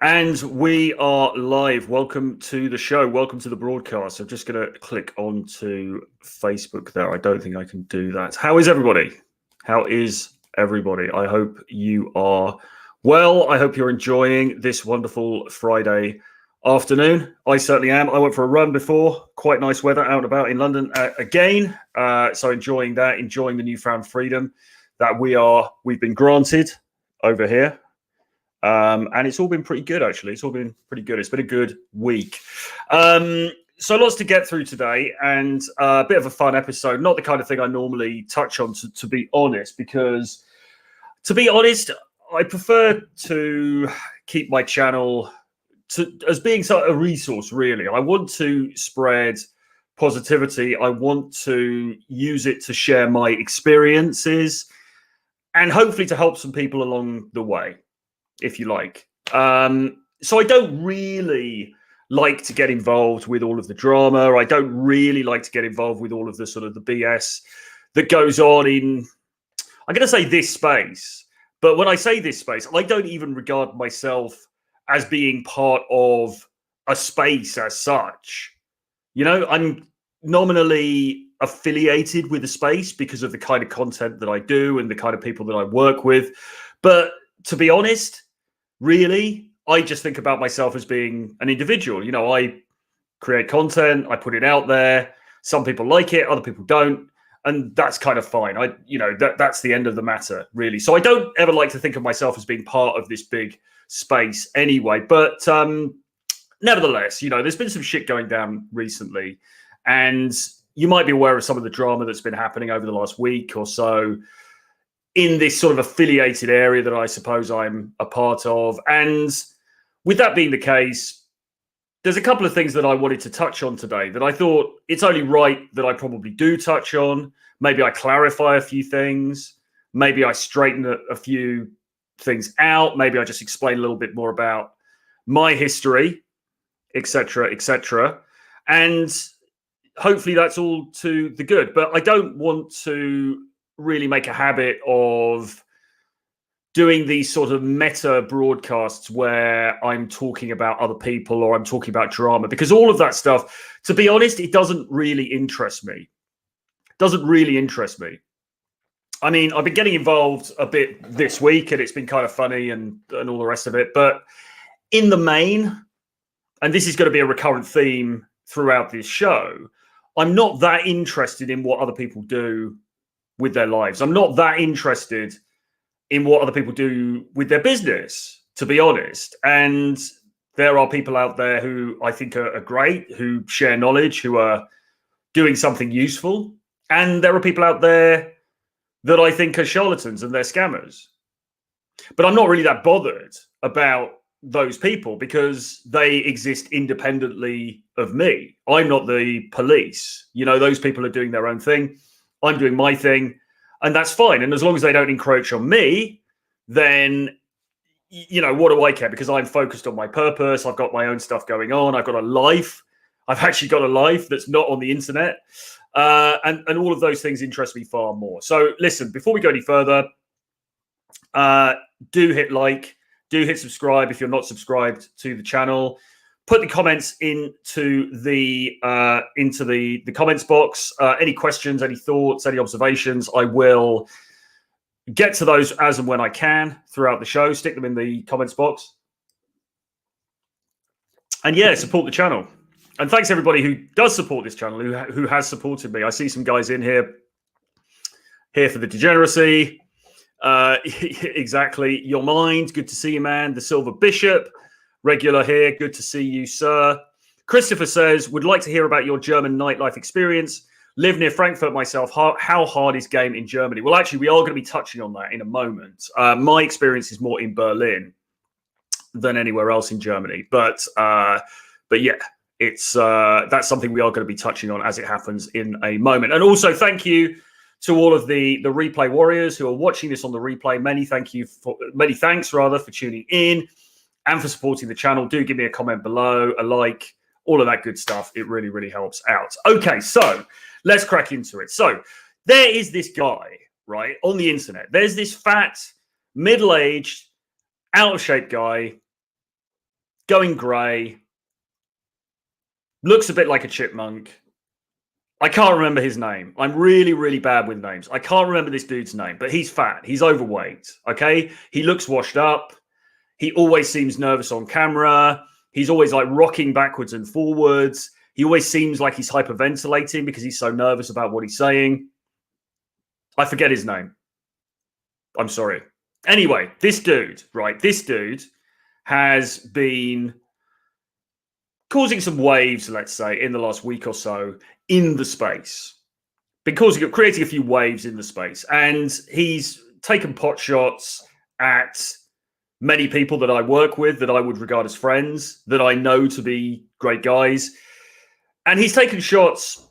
And we are live. Welcome to the show. Welcome to the broadcast. I'm just going to click onto Facebook there. I don't think I can do that. How is everybody? How is everybody? I hope you are well. I hope you're enjoying this wonderful Friday afternoon. I certainly am. I went for a run before. Quite nice weather out and about in London again. So enjoying that, enjoying the newfound freedom that we've been granted over here. And it's all been pretty good, actually. It's all been pretty good. It's been a good week. So lots to get through today, and a bit of a fun episode. Not the kind of thing I normally touch on, to be honest, because, to be honest, I prefer to keep my channel as being a resource, really. I want to spread positivity. I want to use it to share my experiences and hopefully to help some people along the way, if you like. So I don't really like to get involved with all of the drama. I don't really like to get involved with all of the sort of the BS that goes on in, I'm going to say this space. But when I say this space, I don't even regard myself as being part of a space as such. You know, I'm nominally affiliated with a space because of the kind of content that I do and the kind of people that I work with. But to be honest, really, I just think about myself as being an individual. You know, I create content, I put it out there. Some people like it, other people don't, and that's kind of fine. That's the end of the matter, really. So I don't ever like to think of myself as being part of this big space anyway. But nevertheless, you know, there's been some shit going down recently, and you might be aware of some of the drama that's been happening over the last week or so in this sort of affiliated area that I suppose I'm a part of. And with that being the case, there's a couple of things that I wanted to touch on today that I thought it's only right that I probably do touch on. Maybe I clarify a few things. Maybe I straighten a few things out. Maybe I just explain a little bit more about my history, etc., etc. And hopefully that's all to the good. But I don't want to really make a habit of doing these sort of meta broadcasts where I'm talking about other people or I'm talking about drama, because all of that stuff, to be honest, it doesn't really interest me. I mean, I've been getting involved a bit this week and it's been kind of funny and all the rest of it. But in the main, and this is going to be a recurrent theme throughout this show, I'm not that interested in what other people do with their lives. I'm not that interested in what other people do with their business, to be honest. And there are people out there who I think are great, who share knowledge, who are doing something useful. And there are people out there that I think are charlatans and they're scammers. But I'm not really that bothered about those people because they exist independently of me. I'm not the police. You know, those people are doing their own thing. I'm doing my thing, and that's fine. And as long as they don't encroach on me, then, you know, what do I care? Because I'm focused on my purpose. I've got my own stuff going on. I've got a life. I've actually got a life that's not on the internet. And all of those things interest me far more. So listen, before we go any further, do hit like, do hit subscribe if you're not subscribed to the channel. Put the comments into the comments box. Any questions, any thoughts, any observations, I will get to those as and when I can throughout the show. Stick them in the comments box. And yeah, support the channel. And thanks everybody who does support this channel, who has supported me. I see some guys in here for the degeneracy. Exactly. Your mind. Good to see you, man. The Silver Bishop. Regular here. Good to see you, sir. Christopher says, would like to hear about your German nightlife experience. Live near Frankfurt myself. How hard is game in Germany? Well, actually, we are going to be touching on that in a moment. My experience is more in Berlin than anywhere else in Germany. But yeah, it's that's something we are going to be touching on as it happens in a moment. And also, thank you to all of the replay warriors who are watching this on the replay. Many thanks for tuning in and for supporting the channel. Do give me a comment below, a like, all of that good stuff. It really, really helps out. Okay, so let's crack into it. So there is this guy, right, on the internet. There's this fat, middle-aged, out-of-shape guy going grey, looks a bit like a chipmunk. I can't remember his name. I'm really, really bad with names. I can't remember this dude's name, but he's fat. He's overweight. Okay. He looks washed up. He always seems nervous on camera. He's always like rocking backwards and forwards. He always seems like he's hyperventilating because he's so nervous about what he's saying. I forget his name. I'm sorry. Anyway, this dude, right? This dude has been causing some waves, let's say, in the last week or so in the space. Creating a few waves in the space. And he's taken pot shots at many people that I work with, that I would regard as friends, that I know to be great guys. And he's taken shots.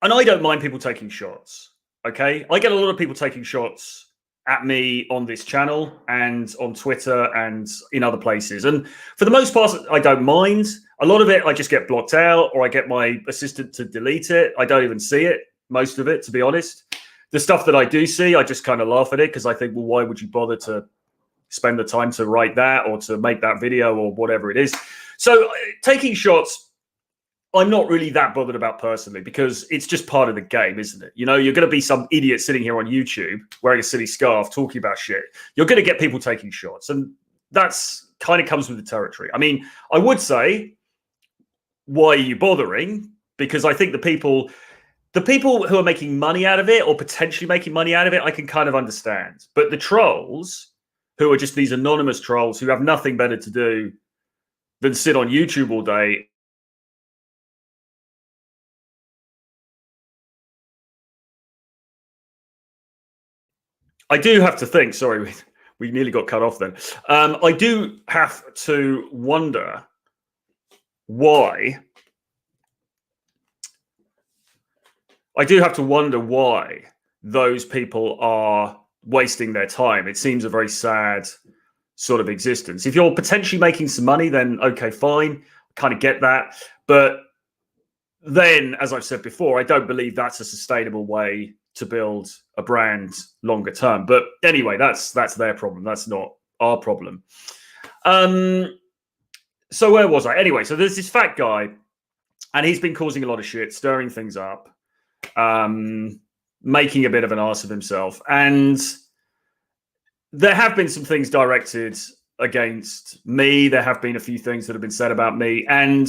And I don't mind people taking shots. Okay. I get a lot of people taking shots at me on this channel and on Twitter and in other places. And for the most part, I don't mind. A lot of it, I just get blocked out or I get my assistant to delete it. I don't even see it, most of it, to be honest. The stuff that I do see, I just kind of laugh at it because I think, well, why would you bother to spend the time to write that or to make that video or whatever it is? So taking shots, I'm not really that bothered about personally because it's just part of the game, isn't it? You know, you're going to be some idiot sitting here on YouTube wearing a silly scarf talking about shit. You're going to get people taking shots. And that's kind of comes with the territory. I mean, I would say, why are you bothering? Because I think the people who are making money out of it or potentially making money out of it, I can kind of understand. But the trolls who are just these anonymous trolls who have nothing better to do than sit on YouTube all day. I do have to think, sorry, we nearly got cut off then. I do have to wonder why. I do have to wonder why those people are wasting their time. It seems a very sad sort of existence. If you're potentially making some money, then okay, fine. I kind of get that. But then, as I've said before, I don't believe that's a sustainable way to build a brand longer term. But anyway, that's their problem. That's not our problem. So where was I? Anyway, so there's this fat guy, and he's been causing a lot of shit, stirring things up, making a bit of an arse of himself. And there have been some things directed against me. There have been a few things that have been said about me. And,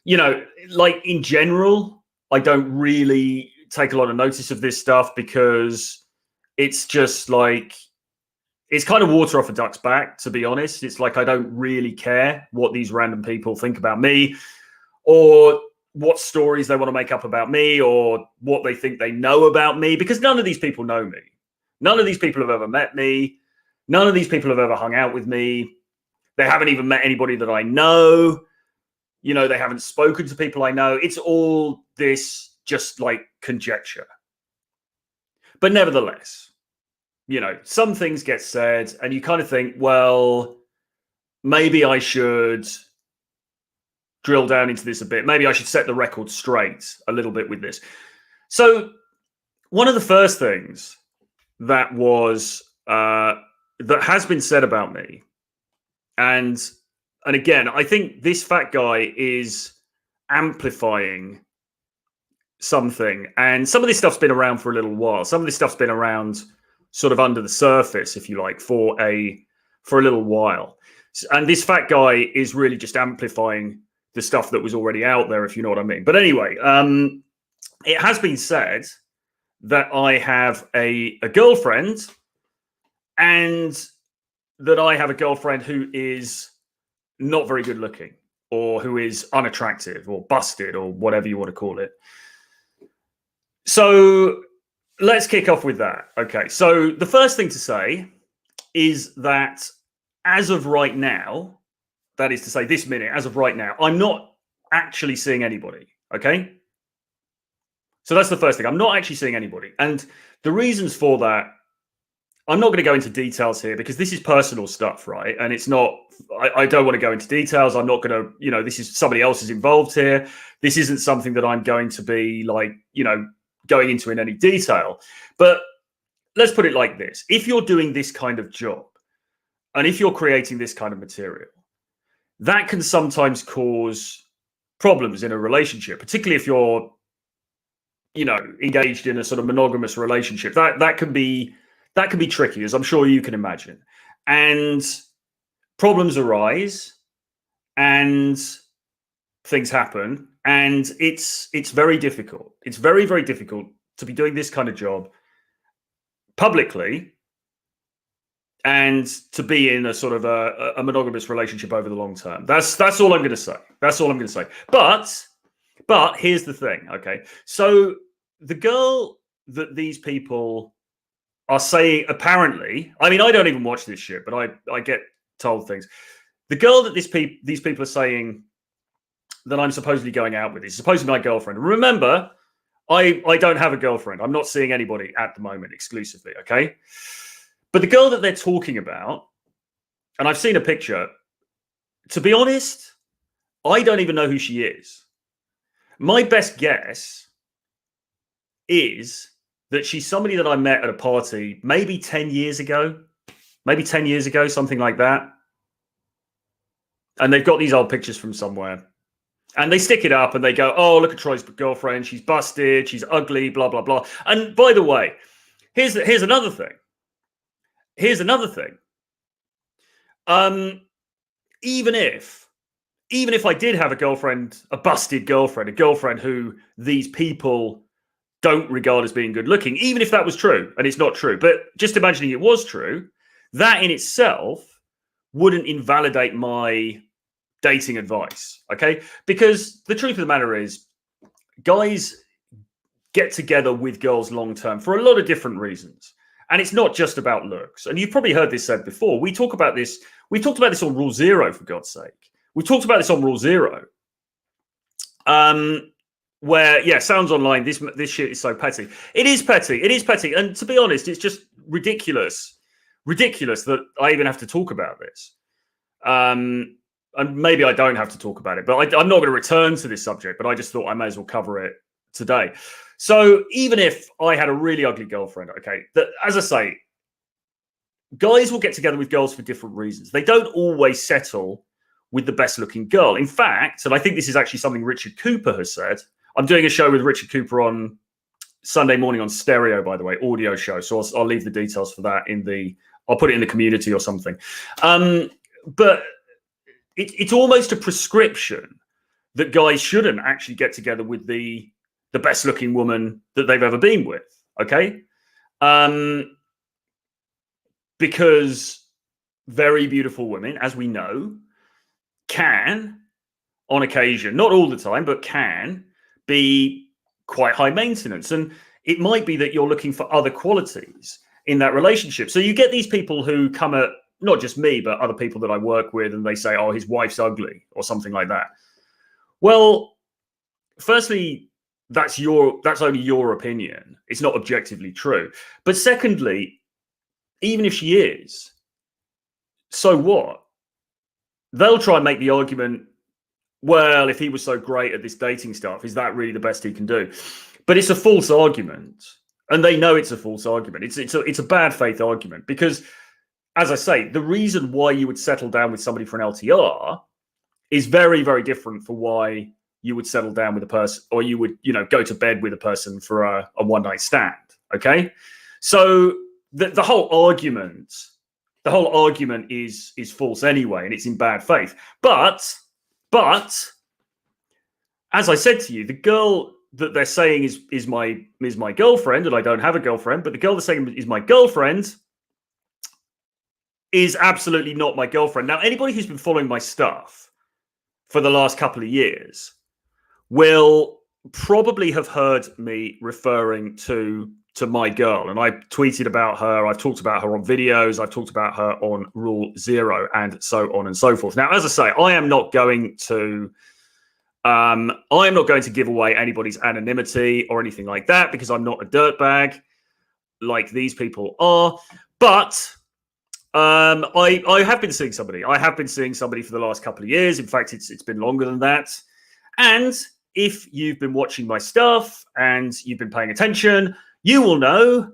you know, like in general, I don't really take a lot of notice of this stuff because it's just like, it's kind of water off a duck's back, to be honest. It's like I don't really care what these random people think about me or what stories they want to make up about me or what they think they know about me, because none of these people know me. None of these people have ever met me. None of these people have ever hung out with me. They haven't even met anybody that I know. You know, they haven't spoken to people I know. It's all this just like conjecture. But nevertheless, you know, some things get said and you kind of think, well, maybe I should drill down into this a bit. Maybe I should set the record straight a little bit with this. So one of the first things that was that has been said about me, and again, I think this fat guy is amplifying something, and some of this stuff's been around for a little while. Some of this stuff's been around sort of under the surface, if you like, for a little while. And this fat guy is really just amplifying the stuff that was already out there, if you know what I mean. But anyway, it has been said that I have a girlfriend, and that I have a girlfriend who is not very good looking, or who is unattractive or busted or whatever you want to call it. So let's kick off with that. Okay. So the first thing to say is that as of right now, that is to say this minute, as of right now, I'm not actually seeing anybody. Okay. So that's the first thing. I'm not actually seeing anybody. And the reasons for that, I'm not going to go into details here because this is personal stuff, right? And it's not, I don't want to go into details. I'm not going to, you know, this is somebody else is involved here. This isn't something that I'm going to be like, you know, going into in any detail. But let's put it like this. If you're doing this kind of job and if you're creating this kind of material, that can sometimes cause problems in a relationship, particularly if you're, engaged in a sort of monogamous relationship. That can be tricky, as I'm sure you can imagine. And problems arise and things happen, and it's very difficult. It's very, very difficult to be doing this kind of job publicly and to be in a sort of a monogamous relationship over the long term. That's all I'm going to say. That's all I'm going to say. But here's the thing, okay? So the girl that these people are saying, apparently, I mean, I don't even watch this shit, but I get told things. The girl that these people are saying that I'm supposedly going out with is supposedly my girlfriend. Remember, I don't have a girlfriend. I'm not seeing anybody at the moment exclusively, okay? But the girl that they're talking about, and I've seen a picture, to be honest, I don't even know who she is. My best guess is that she's somebody that I met at a party maybe 10 years ago, something like that. And they've got these old pictures from somewhere. And they stick it up and they go, oh, look at Troy's girlfriend. She's busted. She's ugly, blah, blah, blah. And by the way, here's another thing. Even if I did have a girlfriend, a busted girlfriend, a girlfriend who these people don't regard as being good looking, even if that was true, and it's not true, but just imagining it was true, that in itself wouldn't invalidate my dating advice, okay? Because the truth of the matter is, guys get together with girls long term for a lot of different reasons. And it's not just about looks. And you've probably heard this said before. We've talked about this on Rule Zero, for God's sake. We've talked about this on Rule Zero. Where, yeah, sounds online, this shit is so petty. It is petty. And to be honest, it's just ridiculous that I even have to talk about this. And maybe I don't have to talk about it, but I'm not going to return to this subject, but I just thought I may as well cover it today. So even if I had a really ugly girlfriend, okay, as I say, guys will get together with girls for different reasons. They don't always settle with the best looking girl. In fact, and I think this is actually something Richard Cooper has said. I'm doing a show with Richard Cooper on Sunday morning on Stereo, by the way, audio show. So I'll leave the details for that I'll put it in the community or something. But it's almost a prescription that guys shouldn't actually get together with the best looking woman that they've ever been with. Okay. Because very beautiful women, as we know, can, on occasion, not all the time, but can be quite high maintenance. And it might be that you're looking for other qualities in that relationship. So you get these people who come at not just me, but other people that I work with, and they say, oh, his wife's ugly or something like that. Well, firstly, that's only your opinion. It's not objectively true. But secondly, even if she is, so what? They'll try and make the argument, well, if he was so great at this dating stuff, is that really the best he can do? But it's a false argument. And they know it's a false argument. It's a bad faith argument because, as I say, the reason why you would settle down with somebody for an LTR is very, very different for why you would settle down with a person, or you would, go to bed with a person for a one-night stand. Okay. So the whole argument is false anyway, and it's in bad faith. But as I said to you, the girl that they're saying is my girlfriend, and I don't have a girlfriend, but the girl they're saying is my girlfriend is absolutely not my girlfriend. Now, anybody who's been following my stuff for the last couple of years will probably have heard me referring to my girl. And I tweeted about her. I've talked about her on videos. I've talked about her on Rule Zero and so on and so forth. Now, as I say, I am not going to give away anybody's anonymity or anything like that because I'm not a dirtbag like these people are. But I have been seeing somebody. I have been seeing somebody for the last couple of years. In fact, it's been longer than that. And if you've been watching my stuff and you've been paying attention, you will know,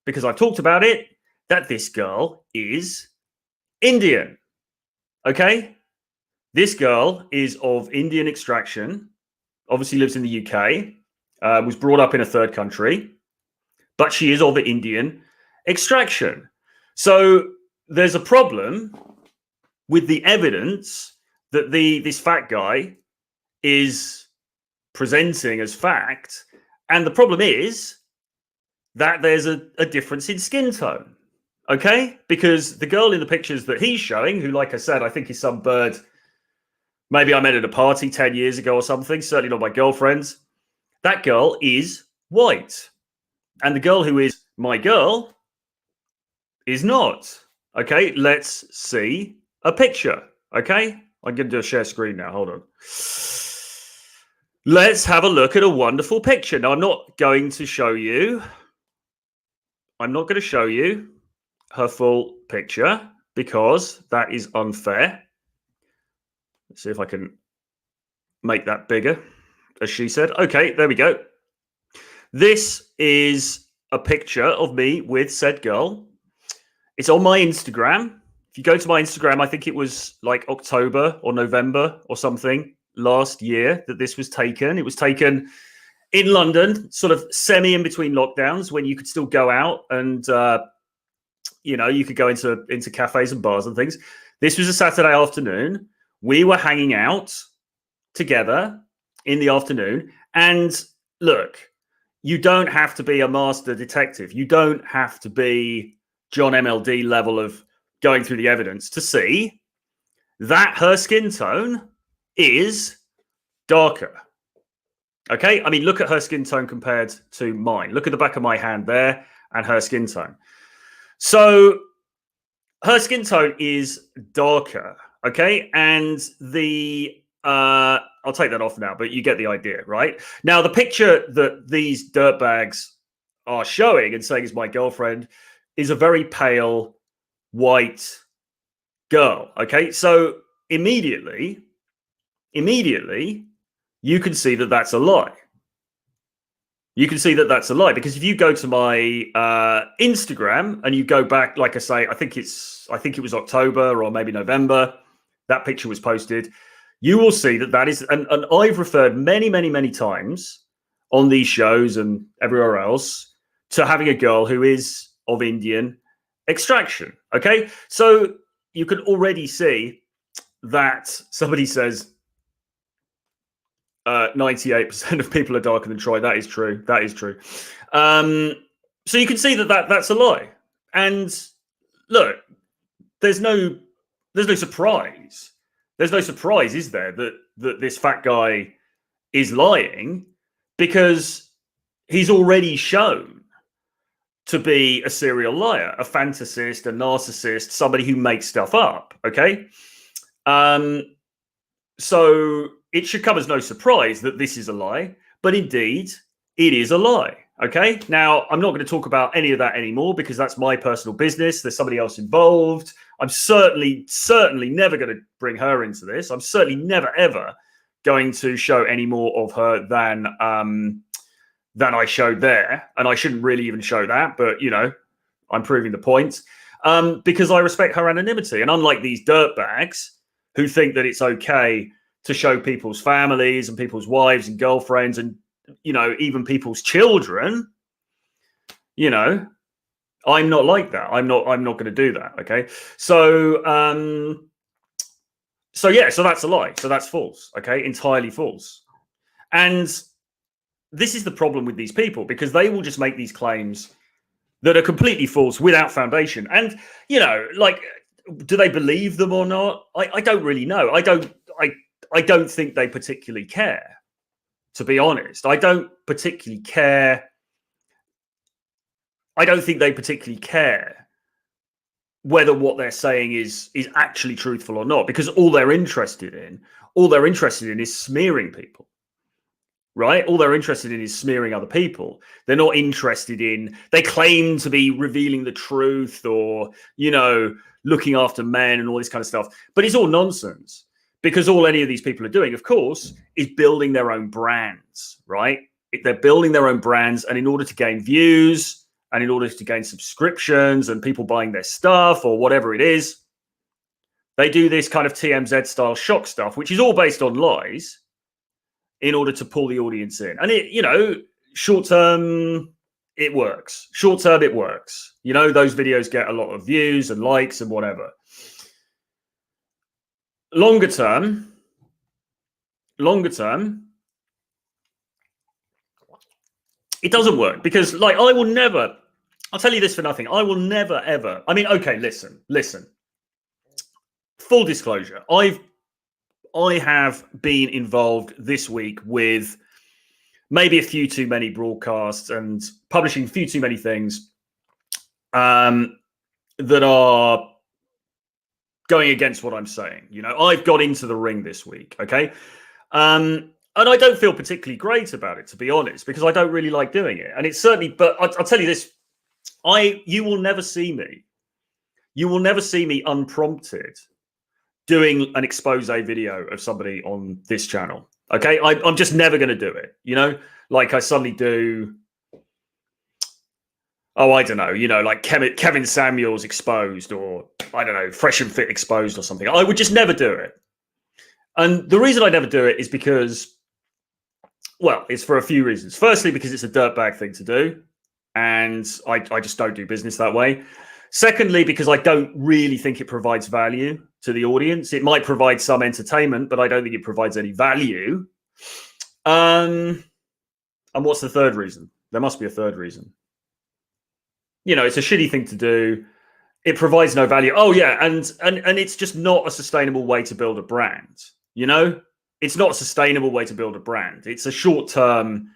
because I've talked about it, that this girl is Indian. Okay? This girl is of Indian extraction, obviously lives in the UK, was brought up in a third country, but she is of Indian extraction. So there's a problem with the evidence that this fat guy is presenting as fact. And the problem is that there's a difference in skin tone. Okay? Because the girl in the pictures that he's showing, who, like I said, I think is some bird, maybe I met at a party 10 years ago or something, certainly not my girlfriend's, that girl is white. And the girl who is my girl is not. Okay? Let's see a picture. Okay? I'm going to do a share screen now. Hold on. Let's have a look at a wonderful picture. Now, I'm not going to show you her full picture because that is unfair. Let's see if I can make that bigger, as she said. Okay, there we go. This is a picture of me with said girl. It's on my Instagram. If you go to my Instagram, I think it was like October or November or something last year that this was taken. It was taken in London, sort of semi in between lockdowns, when you could still go out and you could go into cafes and bars and things. This was a Saturday afternoon. We were hanging out together in the afternoon. And look, you don't have to be a master detective. You don't have to be John MLD level of going through the evidence to see that her skin tone is darker. Okay? I mean, look at her skin tone compared to mine. Look at the back of my hand there and her skin tone. So her skin tone is darker. Okay? And I'll take that off now, but you get the idea, right? Now, the picture that these dirtbags are showing and saying is my girlfriend is a very pale white girl. Okay? So immediately, you can see that that's a lie. You can see that that's a lie because if you go to my Instagram and you go back, like I say, I think it was October or maybe November, that picture was posted. You will see that is, and I've referred many times on these shows and everywhere else to having a girl who is of Indian extraction. Okay, so you can already see that somebody says 98% of people are darker than Troy. That is true. That is true. So you can see that's a lie. And look, there's no surprise. There's no surprise, is there, that this fat guy is lying because he's already shown to be a serial liar, a fantasist, a narcissist, somebody who makes stuff up. Okay. So it should come as no surprise that this is a lie, but indeed it is a lie. Okay. Now, I'm not going to talk about any of that anymore because that's my personal business. There's somebody else involved. I'm certainly never going to bring her into this. I'm certainly never, ever going to show any more of her than I showed there. And I shouldn't really even show that, but I'm proving the point because I respect her anonymity. And unlike these dirtbags who think that it's okay to show people's families and people's wives and girlfriends and, even people's children, I'm not like that. I'm not going to do that. Okay. So that's a lie. So that's false. Okay. Entirely false. And this is the problem with these people because they will just make these claims that are completely false without foundation. And, do they believe them or not? I don't really know. I don't think they particularly care, to be honest. I don't particularly care. I don't think they particularly care whether what they're saying is actually truthful or not, because all they're interested in is smearing people, right? All they're interested in is smearing other people. They're not interested in, they claim to be revealing the truth or, looking after men and all this kind of stuff. But it's all nonsense because all any of these people are doing, of course, is building their own brands, right? They're building their own brands. And in order to gain views and in order to gain subscriptions and people buying their stuff or whatever it is, They do this kind of TMZ style shock stuff, which is all based on lies in order to pull the audience in. And it, you know, short term, it works. Short term, it works. You know, those videos get a lot of views and likes and whatever. Longer term, it doesn't work because, like, I will never, I'll tell you this for nothing. I will never, ever. I mean, okay, listen. Full disclosure. I have been involved this week with maybe a few too many broadcasts and publishing a few too many things that are going against what I'm saying. You know, I've got into the ring this week, okay? And I don't feel particularly great about it, to be honest, because I don't really like doing it. And it's certainly, but I'll tell you this, you will never see me. You will never see me unprompted doing an expose video of somebody on this channel. Okay, I'm just never going to do it. You know, like I suddenly do. Oh, I don't know. You know, like Kevin Samuels exposed, or I don't know, Fresh and Fit exposed, or something. I would just never do it. And the reason I never do it is because, well, it's for a few reasons. Firstly, because it's a dirtbag thing to do, and I just don't do business that way. Secondly, because I don't really think it provides value to the audience. It might provide some entertainment, but I don't think it provides any value. And what's the third reason? There must be a third reason. You know, it's a shitty thing to do. It provides no value. Oh yeah, and it's just not a sustainable way to build a brand. You know, it's not a sustainable way to build a brand. It's a short-term,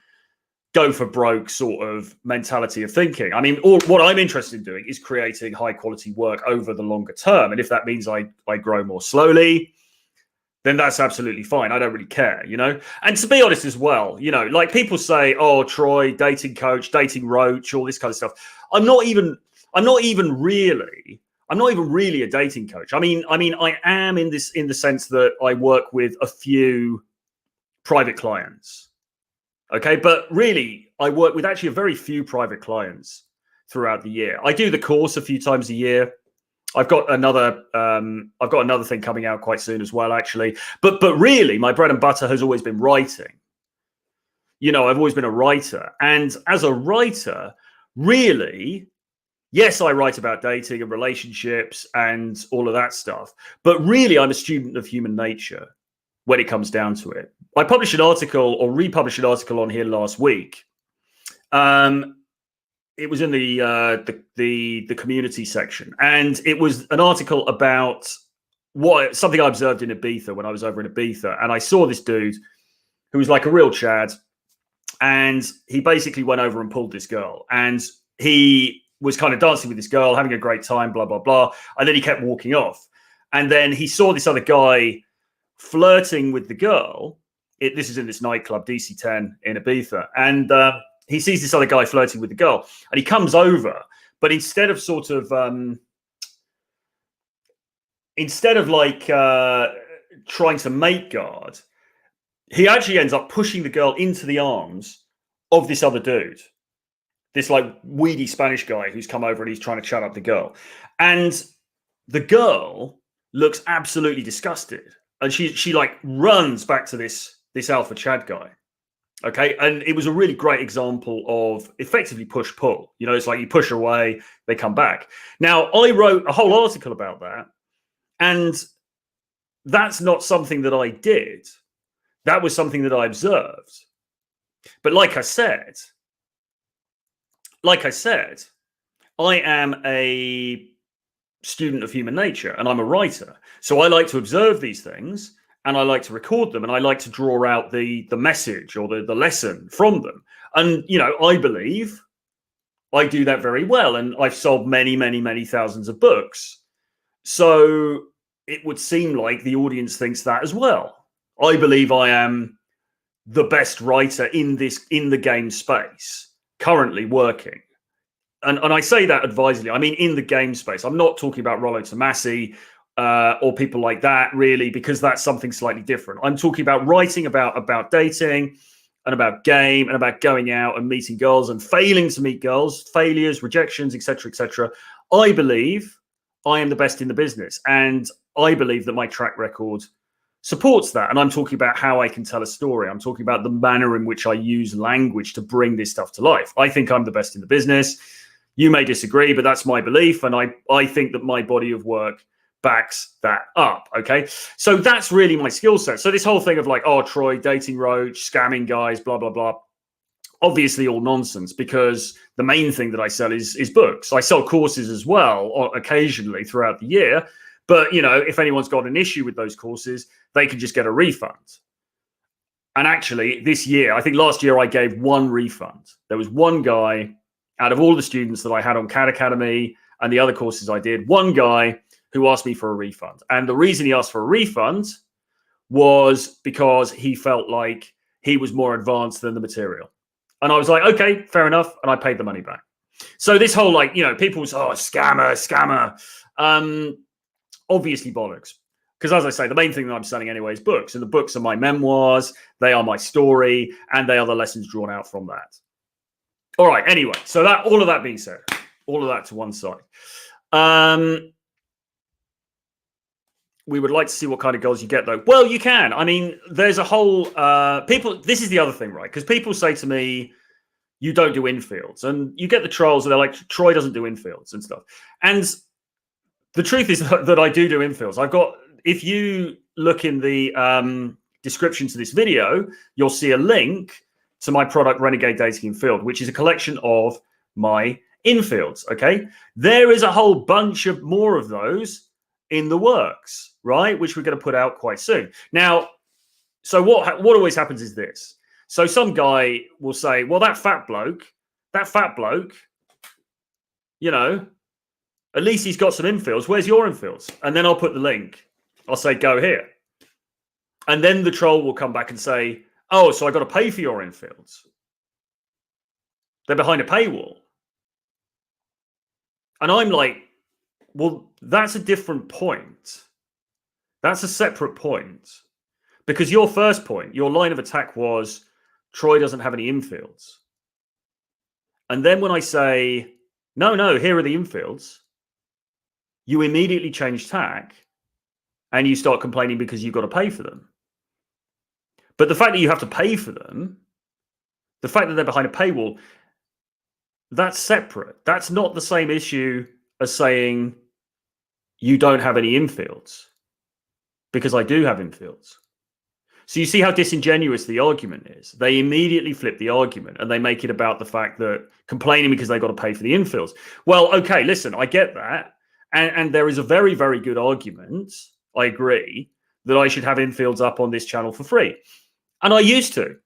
go for broke sort of mentality of thinking. I mean, what I'm interested in doing is creating high quality work over the longer term. And if that means I grow more slowly, then that's absolutely fine. I don't really care, you know? And to be honest as well, you know, like people say, oh, Troy, dating coach, dating roach, all this kind of stuff. I'm not even really a dating coach. I mean, I am in the sense that I work with a few private clients. Okay, but really, I work with actually a very few private clients throughout the year. I do the course a few times a year. I've got another thing coming out quite soon as well, actually. But really, my bread and butter has always been writing. You know, I've always been a writer, and as a writer, really, yes, I write about dating and relationships and all of that stuff. But really, I'm a student of human nature when it comes down to it. I published an article or republished an article on here last week. It was in the community section, and it was an article about something I observed in Ibiza when I was over in Ibiza, and I saw this dude who was like a real Chad, and he basically went over and pulled this girl, and he was kind of dancing with this girl, having a great time, blah blah blah, and then he kept walking off, and then he saw this other guy flirting with the girl. This is in this nightclub, DC-10 in Ibiza, and he sees this other guy flirting with the girl, and he comes over, but instead of like trying to make guard, he actually ends up pushing the girl into the arms of this other dude, this like weedy Spanish guy who's come over and he's trying to chat up the girl, and the girl looks absolutely disgusted, and she like runs back to this alpha Chad guy. Okay, and it was a really great example of effectively push-pull. You know, it's like you push away, they come back. Now, I wrote a whole article about that, and that's not something that I did. That was something that I observed. But like I said, I am a student of human nature, and I'm a writer. So I like to observe these things, and I like to record them, and I like to draw out the message or the lesson from them. And, you know, I believe I do that very well. And I've sold many, many, many thousands of books. So it would seem like the audience thinks that as well. I believe I am the best writer in the game space, currently working. And I say that advisedly. I mean, in the game space. I'm not talking about Rollo Tomasi, or people like that, really, because that's something slightly different. I'm talking about writing about dating and about game and about going out and meeting girls and failing to meet girls, failures, rejections, etc., etc. I believe I am the best in the business, and I believe that my track record supports that. And I'm talking about how I can tell a story. I'm talking about the manner in which I use language to bring this stuff to life. I think I'm the best in the business. You may disagree, but that's my belief. And I think that my body of work backs that up. Okay. So that's really my skill set. So this whole thing of like, oh, Troy, dating roach, scamming guys, blah, blah, blah. Obviously all nonsense, because the main thing that I sell is books. I sell courses as well, occasionally throughout the year. But, you know, if anyone's got an issue with those courses, they can just get a refund. And actually this year, I think last year I gave one refund. There was one guy out of all the students that I had on CAD Academy and the other courses I did, one guy who asked me for a refund. And the reason he asked for a refund was because he felt like he was more advanced than the material. And I was like, okay, fair enough. And I paid the money back. So this whole, like, you know, people's, oh, scammer. Obviously bollocks. Because as I say, the main thing that I'm selling anyway is books. And the books are my memoirs. They are my story. And they are the lessons drawn out from that. All right. Anyway, so that, all of that being said, all of that to one side. We would like to see what kind of goals you get, though. Well, you can. I mean, there's a whole people. This is the other thing, right? Because people say to me, you don't do infields. And you get the trolls and they're like, Troy doesn't do infields and stuff. And the truth is that I do infields. I've got, if you look in the description to this video, you'll see a link to my product, Renegade Dating Infield, which is a collection of my infields, okay? There is a whole bunch of more of those in the works, right? Which we're going to put out quite soon. Now, so what always happens is this. So some guy will say, well, that fat bloke, you know, at least he's got some infields. Where's your infields? And then I'll put the link. I'll say, go here. And then the troll will come back and say, oh, so I got to pay for your infields. They're behind a paywall. And I'm like, well, that's a different point. That's a separate point. Because your first point, your line of attack was, Troy doesn't have any infields. And then when I say, no, here are the infields, you immediately change tack and you start complaining because you've got to pay for them. But the fact that you have to pay for them, the fact that they're behind a paywall, that's separate. That's not the same issue as saying you don't have any infields, because I do have infields. So you see how disingenuous the argument is. They immediately flip the argument and they make it about the fact that complaining because they've got to pay for the infields. Well, okay, listen, I get that. And there is a very, very good argument, I agree, that I should have infields up on this channel for free. And I used to.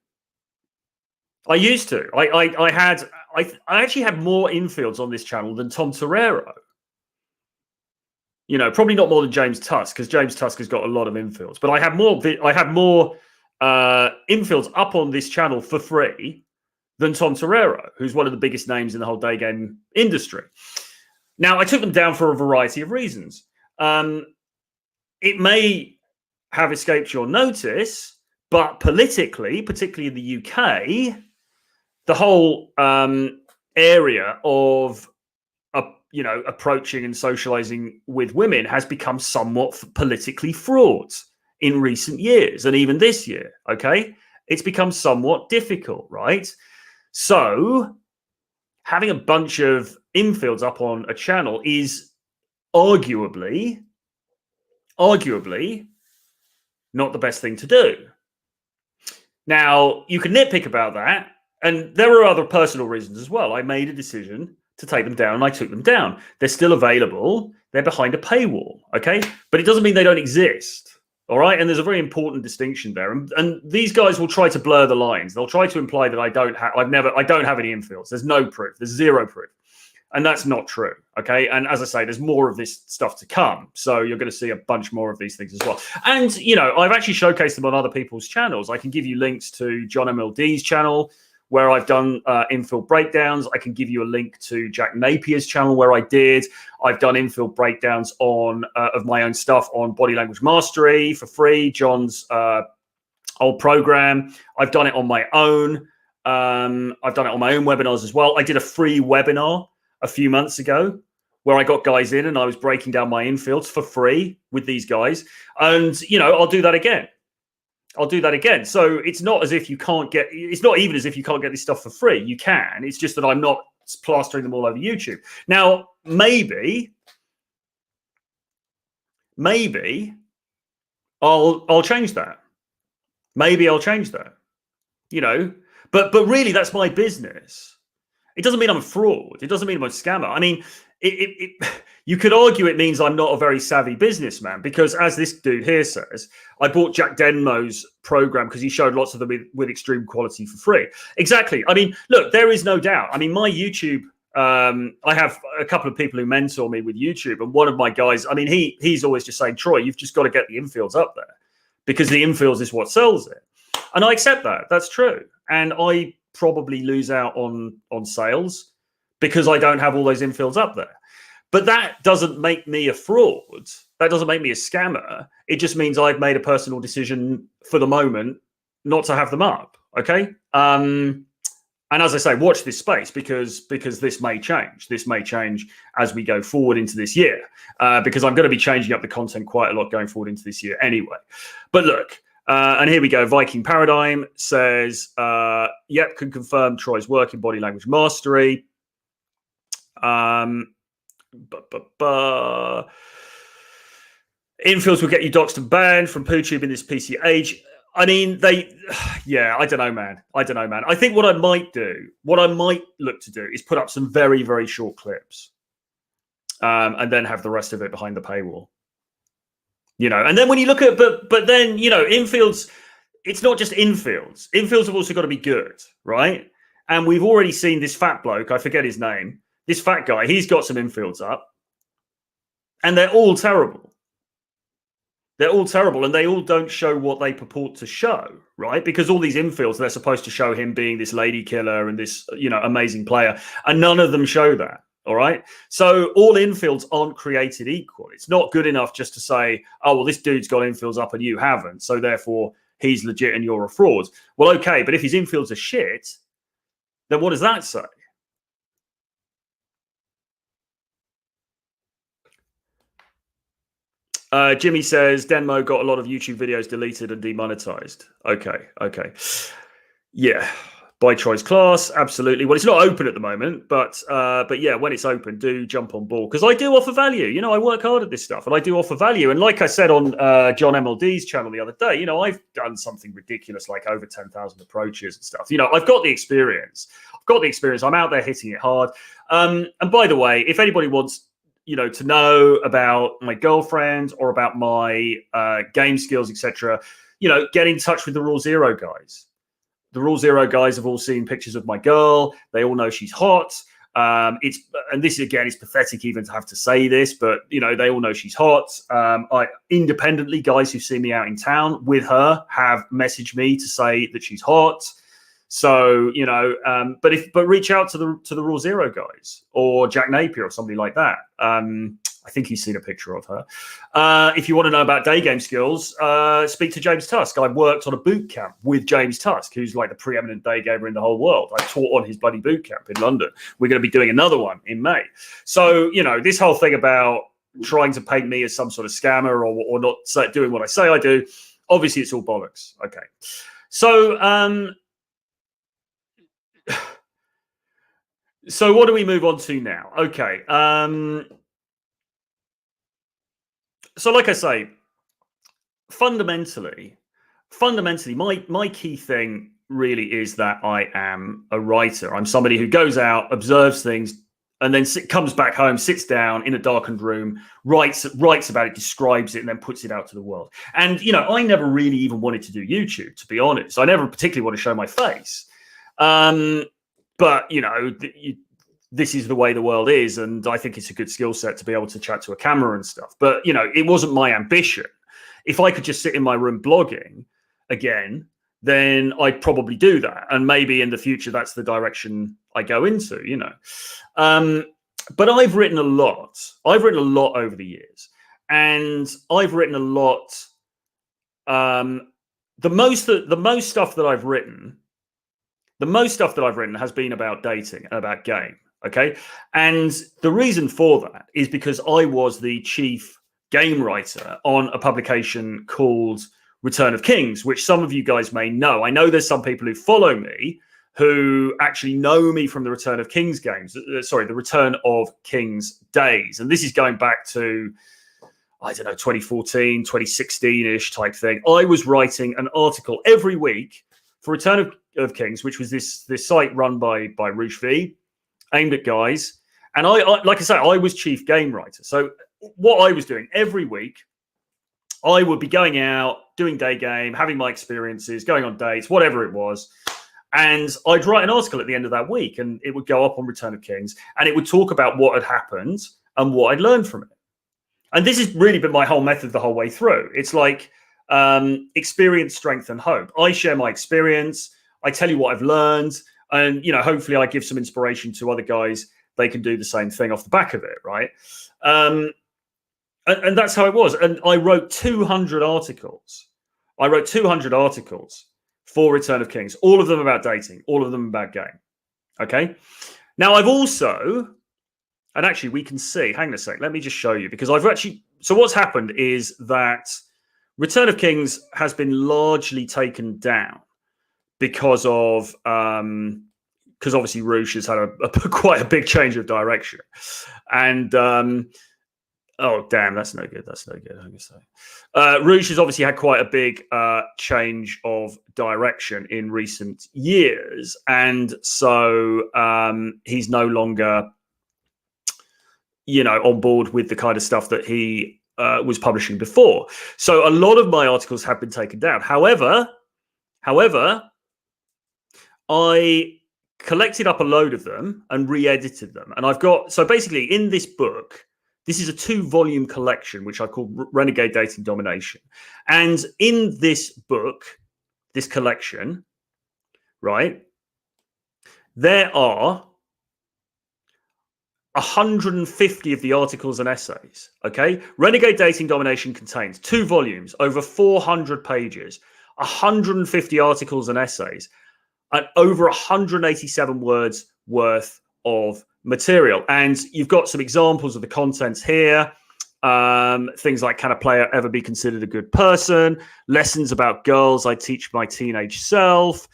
I actually had more infields on this channel than Tom Torero. You know, probably not more than James Tusk, because James Tusk has got a lot of infields. But I have more infields up on this channel for free than Tom Torero, who's one of the biggest names in the whole day game industry. Now, I took them down for a variety of reasons. It may have escaped your notice, but politically, particularly in the UK, the whole area of approaching and socializing with women has become somewhat politically fraught in recent years, and even this year. Okay, it's become somewhat difficult, right? So having a bunch of infields up on a channel is arguably not the best thing to do. Now, you can nitpick about that, and there are other personal reasons as well. I made a decision to take them down, and I took them down. They're still available. They're behind a paywall, okay? But it doesn't mean they don't exist, all right? And there's a very important distinction there. And these guys will try to blur the lines. They'll try to imply that I don't have any infields. There's no proof. There's zero proof. And that's not true, okay? And as I say, there's more of this stuff to come. So you're going to see a bunch more of these things as well. And, you know, I've actually showcased them on other people's channels. I can give you links to John MLD's channel, where I've done infield breakdowns. I can give you a link to Jack Napier's channel where I did. I've done infield breakdowns on of my own stuff on Body Language Mastery for free, John's old program. I've done it on my own. I've done it on my own webinars as well. I did a free webinar a few months ago where I got guys in and I was breaking down my infields for free with these guys. And, you know, I'll do that again. I'll do that again. So it's not as if you can't get, it's not even as if you can't get this stuff for free. You can. It's just that I'm not plastering them all over YouTube. Now, maybe I'll change that. Maybe I'll change that. You know, but really that's my business. It doesn't mean I'm a fraud. It doesn't mean I'm a scammer. I mean, you could argue it means I'm not a very savvy businessman, because as this dude here says, I bought Jack Denmo's program because he showed lots of them with extreme quality for free. Exactly. I mean, look, there is no doubt. I mean, my YouTube, I have a couple of people who mentor me with YouTube, and one of my guys, I mean, he's always just saying, Troy, you've just got to get the infields up there because the infields is what sells it. And I accept that. That's true. And I probably lose out on sales because I don't have all those infields up there. But that doesn't make me a fraud. That doesn't make me a scammer. It just means I've made a personal decision for the moment not to have them up. Okay. And as I say, watch this space because this may change. This may change as we go forward into this year, because I'm going to be changing up the content quite a lot going forward into this year anyway. But look, and here we go. Viking Paradigm says, yep, can confirm Troy's work in body language mastery. Infields will get you doxed and banned from PooTube in this PC age. I mean, yeah, I don't know, man. I think what I might look to do is put up some very, very short clips, and then have the rest of it behind the paywall. You know, and then when you look at, but then, you know, infields, it's not just infields. Infields have also got to be good, right? And we've already seen this fat bloke, I forget his name, this fat guy, he's got some infields up. And they're all terrible. They're all terrible, and they all don't show what they purport to show, right? Because all these infields, they're supposed to show him being this lady killer and this, you know, amazing player, and none of them show that. All right. So all infields aren't created equal. It's not good enough just to say, oh, well, this dude's got infields up and you haven't, so therefore he's legit and you're a fraud. Well, okay, but if his infields are shit, then what does that say? Jimmy says, Denmo got a lot of YouTube videos deleted and demonetized. Okay. Yeah. By Troy's class, absolutely. Well, it's not open at the moment, but yeah, when it's open, do jump on board, because I do offer value. You know, I work hard at this stuff, and I do offer value. And like I said on John MLD's channel the other day, you know, I've done something ridiculous like over 10,000 approaches and stuff. You know, I've got the experience. I'm out there hitting it hard. And by the way, if anybody wants, you know, to know about my girlfriend or about my game skills, etc., you know, get in touch with the Rule Zero guys. The Rule Zero guys have all seen pictures of my girl. They all know she's hot. And this again is pathetic even to have to say this, but you know, they all know she's hot. I independently, guys who've seen me out in town with her have messaged me to say that she's hot. So, you know, but reach out to the Rule Zero guys or Jack Napier or somebody like that. I think he's seen a picture of her. If you want to know about day game skills, speak to James Tusk. I worked on a boot camp with James Tusk, who's like the preeminent day gamer in the whole world. I taught on his bloody boot camp in London. We're going to be doing another one in May. So, you know, this whole thing about trying to paint me as some sort of scammer or not doing what I say I do, obviously it's all bollocks. Okay. So, so what do we move on to now? Okay. So like I say, fundamentally, my key thing really is that I am a writer. I'm somebody who goes out, observes things, and then comes back home, sits down in a darkened room, writes about it, describes it, and then puts it out to the world. And, you know, I never really even wanted to do YouTube, to be honest. I never particularly want to show my face. But, you know, this is the way the world is, and I think it's a good skill set to be able to chat to a camera and stuff. But, you know, it wasn't my ambition. If I could just sit in my room blogging again, then I'd probably do that. And maybe in the future, that's the direction I go into, you know. But I've written a lot. I've written a lot over the years. And I've written a lot. The most stuff that I've written has been about dating and about game. Okay. And the reason for that is because I was the chief game writer on a publication called Return of Kings, which some of you guys may know. I know there's some people who follow me who actually know me from the Return of Kings games, the Return of Kings days. And this is going back to, I don't know, 2014, 2016-ish type thing. I was writing an article every week for Return of Kings, which was this site run by Roosh V, aimed at guys. And I, like I say, I was chief game writer. So what I was doing every week, I would be going out, doing day game, having my experiences, going on dates, whatever it was. And I'd write an article at the end of that week, and it would go up on Return of Kings, and it would talk about what had happened and what I'd learned from it. And this has really been my whole method the whole way through. It's like experience, strength, and hope. I share my experience. I tell you what I've learned, and hopefully I give some inspiration to other guys. They can do the same thing off the back of it, right? And that's how it was. And I wrote 200 articles. For Return of Kings, all of them about dating, all of them about game. Okay. Now I've also, and actually we can see, hang on a sec, let me just show you, because so what's happened is that Return of Kings has been largely taken down because obviously Roosh has had quite a big change of direction. And, oh, damn, that's no good. I'm going to say. Roosh has obviously had quite a big change of direction in recent years. And so he's no longer, on board with the kind of stuff that he was publishing before. So a lot of my articles have been taken down. However, I collected up a load of them and re-edited them. And so basically in this book, this is a 2-volume collection, which I call Renegade Dating Domination. And in this book, this collection, right, there are 150 of the articles and essays, okay? Renegade Dating Domination contains 2 volumes, over 400 pages, 150 articles and essays, and over 187 words worth of material. And you've got some examples of the contents here. Things like, can a player ever be considered a good person? Lessons about girls I teach my teenage self.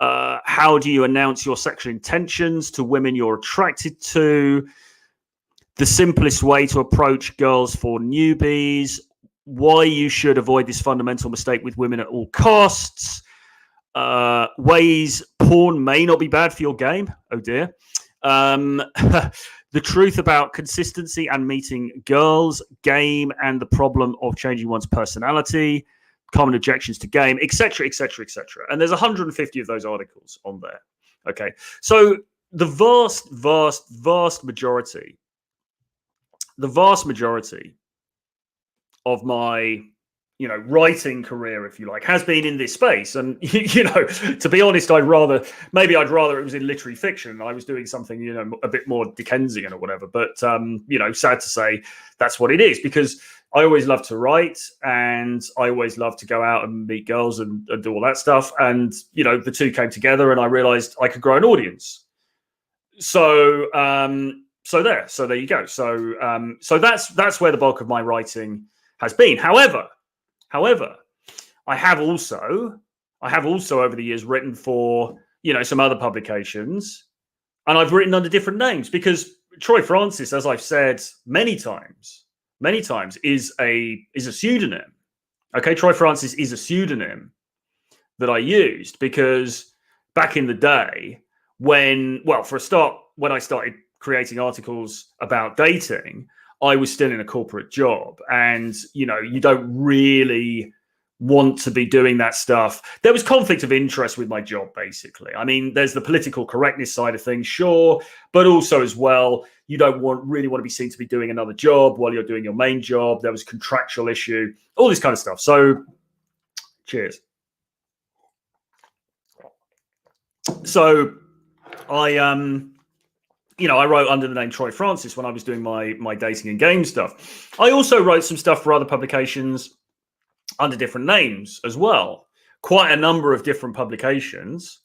How do you announce your sexual intentions to women you're attracted to? The simplest way to approach girls for newbies. Why you should avoid this fundamental mistake with women at all costs. Ways porn may not be bad for your game. Oh dear. The truth about consistency and meeting girls, game, and the problem of changing one's personality, common objections to game, etc., etc., etc. And there's 150 of those articles on there. Okay, so the vast majority of my writing career, if you like, has been in this space. And, to be honest, I'd rather it was in literary fiction. I was doing something, a bit more Dickensian or whatever. But, sad to say, that's what it is, because I always love to write, and I always love to go out and meet girls and do all that stuff. And, the two came together, and I realized I could grow an audience. So there you go. So that's where the bulk of my writing has been. However, I have also over the years written for, some other publications, and I've written under different names, because Troy Francis, as I've said many times, is a pseudonym. Okay, Troy Francis is a pseudonym that I used because back in the day when I started creating articles about dating, I was still in a corporate job, and you don't really want to be doing that stuff. There was conflict of interest with my job, basically. I mean, there's the political correctness side of things, sure, but also as well, you don't really want to be seen to be doing another job while you're doing your main job. There was contractual issue, all this kind of stuff. So, cheers. So, I wrote under the name Troy Francis when I was doing my dating and game stuff. I also wrote some stuff for other publications under different names as well. Quite a number of different publications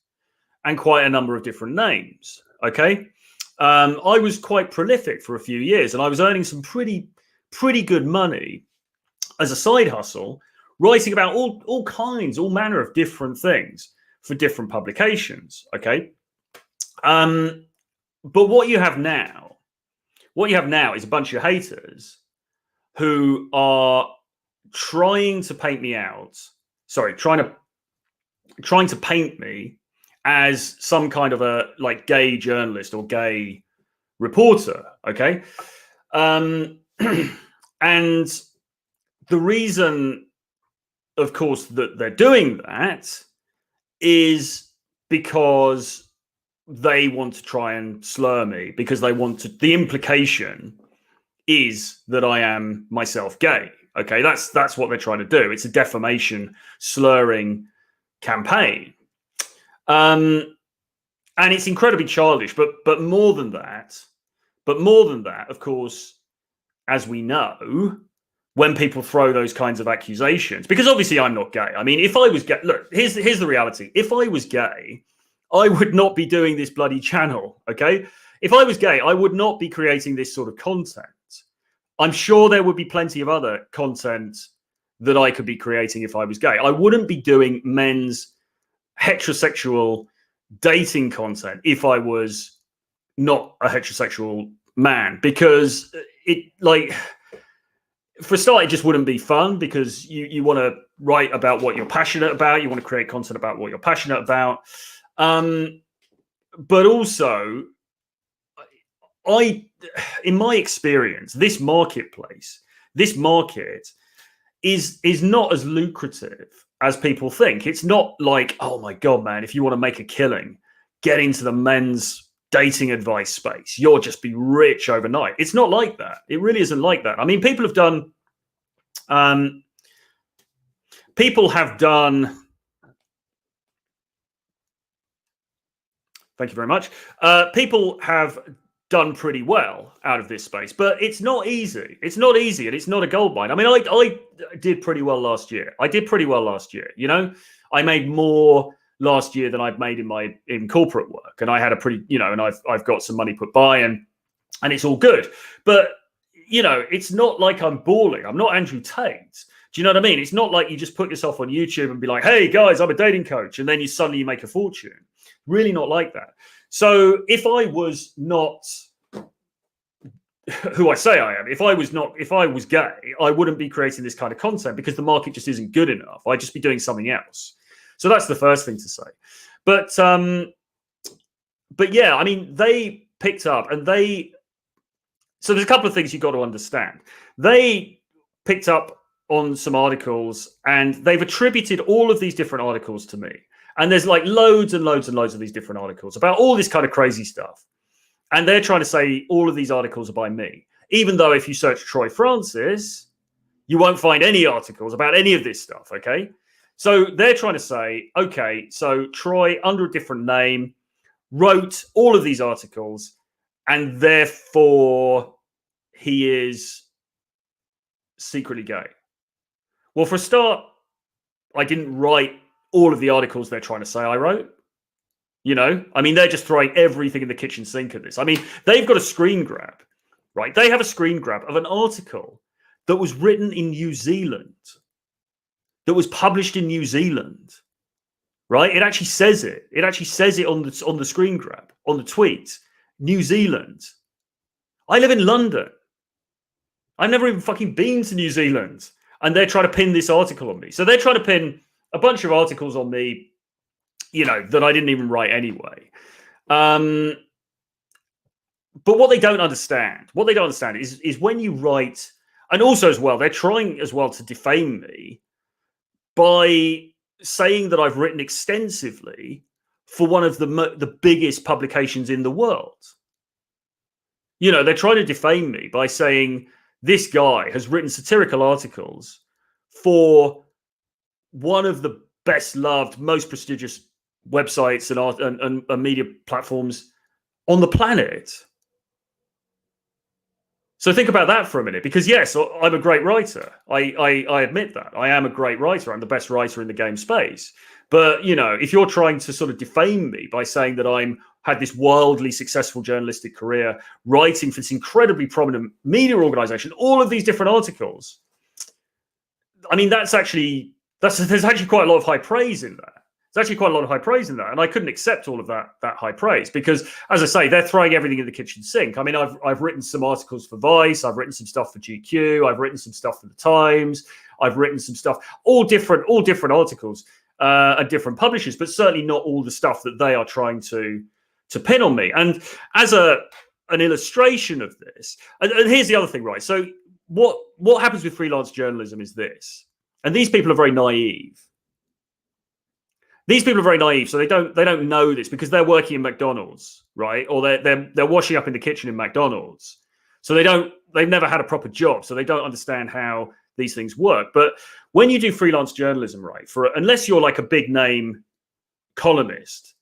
and quite a number of different names. Okay. I was quite prolific for a few years, and I was earning some pretty good money as a side hustle, writing about all kinds, all manner of different things for different publications. Okay. But what you have now is a bunch of haters who are trying to paint me out. Sorry, trying to paint me as some kind of a like gay journalist or gay reporter. Okay. And the reason, of course, that they're doing that is because they want to try and slur me, because they want to, the implication is that I am myself gay. Okay, that's what they're trying to do. It's a defamation, slurring campaign. And it's incredibly childish, but more than that, of course, as we know, when people throw those kinds of accusations, because obviously I'm not gay. I mean, if I was gay, look, here's the reality. If I was gay, I would not be doing this bloody channel, okay? If I was gay, I would not be creating this sort of content. I'm sure there would be plenty of other content that I could be creating if I was gay. I wouldn't be doing men's heterosexual dating content if I was not a heterosexual man, because it, like, for a start, it just wouldn't be fun, because you want to write about what you're passionate about. You want to create content about what you're passionate about. But also, in my experience, this market is not as lucrative as people think. It's not like, oh my God, man, if you want to make a killing, get into the men's dating advice space. You'll just be rich overnight. It's not like that. It really isn't like that. I mean, people have done, thank you very much. People have done pretty well out of this space, but it's not easy. It's not easy, and it's not a gold mine. I mean, I did pretty well last year. You know, I made more last year than I've made in corporate work, and I had a pretty, you know, and I've got some money put by, and it's all good. But you know, it's not like I'm balling. I'm not Andrew Tate. Do you know what I mean? It's not like you just put yourself on YouTube and be like, "Hey guys, I'm a dating coach," and then you suddenly make a fortune. Really not like that. So if I was not who I say I am, if I was gay, I wouldn't be creating this kind of content, because the market just isn't good enough. I'd just be doing something else. So that's the first thing to say. But yeah, I mean, they picked up, and so there's a couple of things you've got to understand. They picked up on some articles, and they've attributed all of these different articles to me. And there's like loads and loads and loads of these different articles about all this kind of crazy stuff. And they're trying to say all of these articles are by me, even though if you search Troy Francis, you won't find any articles about any of this stuff, okay? So they're trying to say, okay, so Troy, under a different name, wrote all of these articles, and therefore he is secretly gay. Well, for a start, I didn't write all of the articles they're trying to say I wrote. You know, I mean, they're just throwing everything in the kitchen sink at this. I mean, they've got a screen grab, right? They have a screen grab of an article that was written in New Zealand, that was published in New Zealand, right? It actually says it. It actually says it on the screen grab, on the tweet. New Zealand. I live in London. I've never even fucking been to New Zealand. And they're trying to pin this article on me. So they're trying to pin a bunch of articles on me, you know, that I didn't even write anyway. But what they don't understand is when you write, and also as well, they're trying as well to defame me by saying that I've written extensively for one of the biggest publications in the world. You know, they're trying to defame me by saying this guy has written satirical articles for one of the best loved, most prestigious websites and art and media platforms on the planet. So think about that for a minute, because yes, I'm a great writer. I admit that. I am a great writer. I'm the best writer in the game space. But, you know, if you're trying to sort of defame me by saying that I'm had this wildly successful journalistic career writing for this incredibly prominent media organization, all of these different articles, I mean, there's actually quite a lot of high praise in that. There's actually quite a lot of high praise in that. And I couldn't accept all of that high praise because, as I say, they're throwing everything in the kitchen sink. I mean, I've written some articles for Vice. I've written some stuff for GQ. I've written some stuff for The Times. I've written some stuff, all different articles and different publishers, but certainly not all the stuff that they are trying to pin on me. And as an illustration of this, and here's the other thing, right? So what happens with freelance journalism is this, and these people are very naive. These people are very naive, so they don't know this because they're working in McDonald's, right? Or they're washing up in the kitchen in McDonald's. So they've never had a proper job, so they don't understand how these things work. But when you do freelance journalism, right, unless you're like a big name columnist,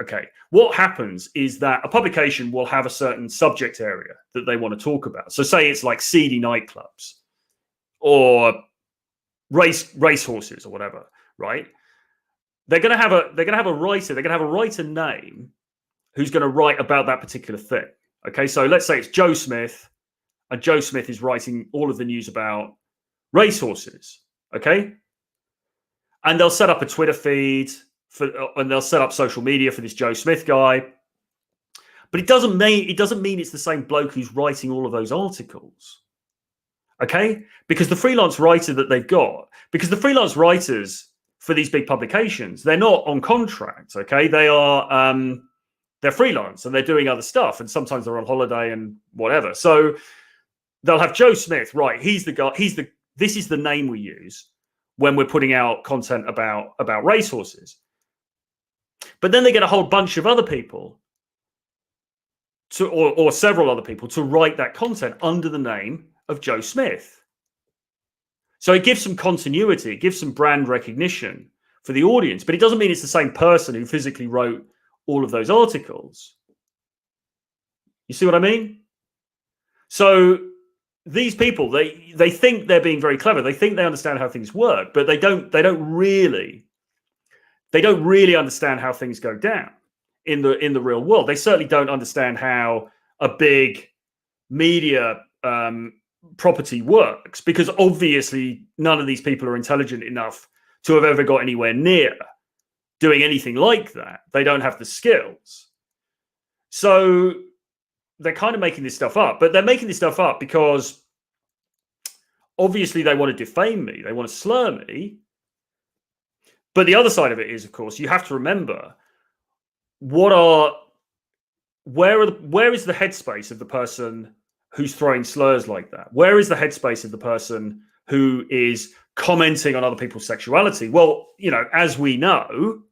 okay, what happens is that a publication will have a certain subject area that they want to talk about. So say it's like seedy nightclubs or racehorses or whatever, right? They're going to have a writer name who's going to write about that particular thing. Okay, so let's say it's Joe Smith, and Joe Smith is writing all of the news about racehorses. Okay, and they'll set up a Twitter feed and they'll set up social media for this Joe Smith guy. But it doesn't mean it's the same bloke who's writing all of those articles. Okay, because the freelance writer that they've got, because the freelance writers for these big publications, they're not on contract. Okay, they're freelance and they're doing other stuff, and sometimes they're on holiday and whatever. So they'll have Joe Smith, right? He's the guy. This is the name we use when we're putting out content about racehorses. But then they get a whole bunch of other people or several other people to write that content under the name of Joe Smith. So it gives some continuity, it gives some brand recognition for the audience, but it doesn't mean it's the same person who physically wrote all of those articles. You see what I mean? So these people, they think they're being very clever. They think they understand how things work, but they don't really understand how things go down in the real world. They certainly don't understand how a big media property works, because obviously none of these people are intelligent enough to have ever got anywhere near doing anything like that. They don't have the skills. So they're kind of making this stuff up, but they're making this stuff up because obviously they want to defame me. They want to slur me. But the other side of it is, of course, you have to remember where is the headspace of the person who's throwing slurs like that? Where is the headspace of the person who is commenting on other people's sexuality? Well, you know, as we know,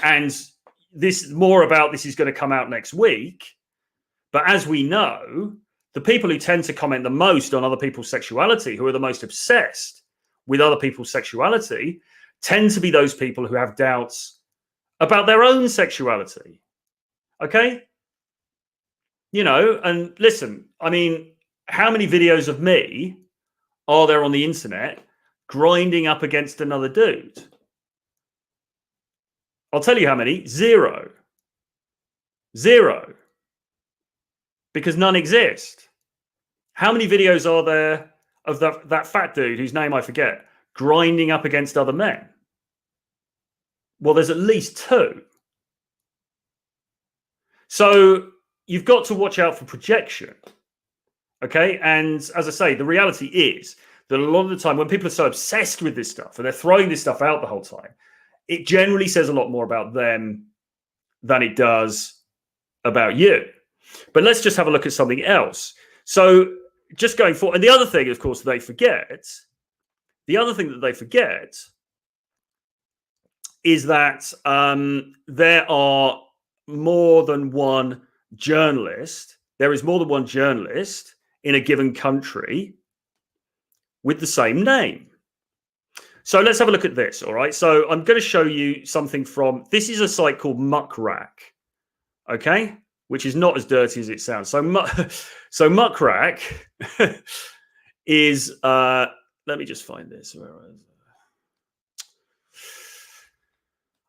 and more about this is going to come out next week, but as we know, the people who tend to comment the most on other people's sexuality, who are the most obsessed with other people's sexuality, tend to be those people who have doubts about their own sexuality. Okay? You know, and listen, I mean, how many videos of me are there on the internet grinding up against another dude? I'll tell you how many. Zero. Because none exist. How many videos are there of that fat dude whose name I forget grinding up against other men? Well, there's at least 2. So you've got to watch out for projection. Okay. And as I say, the reality is that a lot of the time when people are so obsessed with this stuff and they're throwing this stuff out the whole time, it generally says a lot more about them than it does about you. But let's just have a look at something else. So just going forward, and the other thing, of course, they forget is that there are more than one journalist. There is more than one journalist in a given country with the same name. So let's have a look at this. All right. So I'm going to show you something from, this is a site called Muckrack. Okay. which is not as dirty as it sounds. So muckrack is, let me just find this.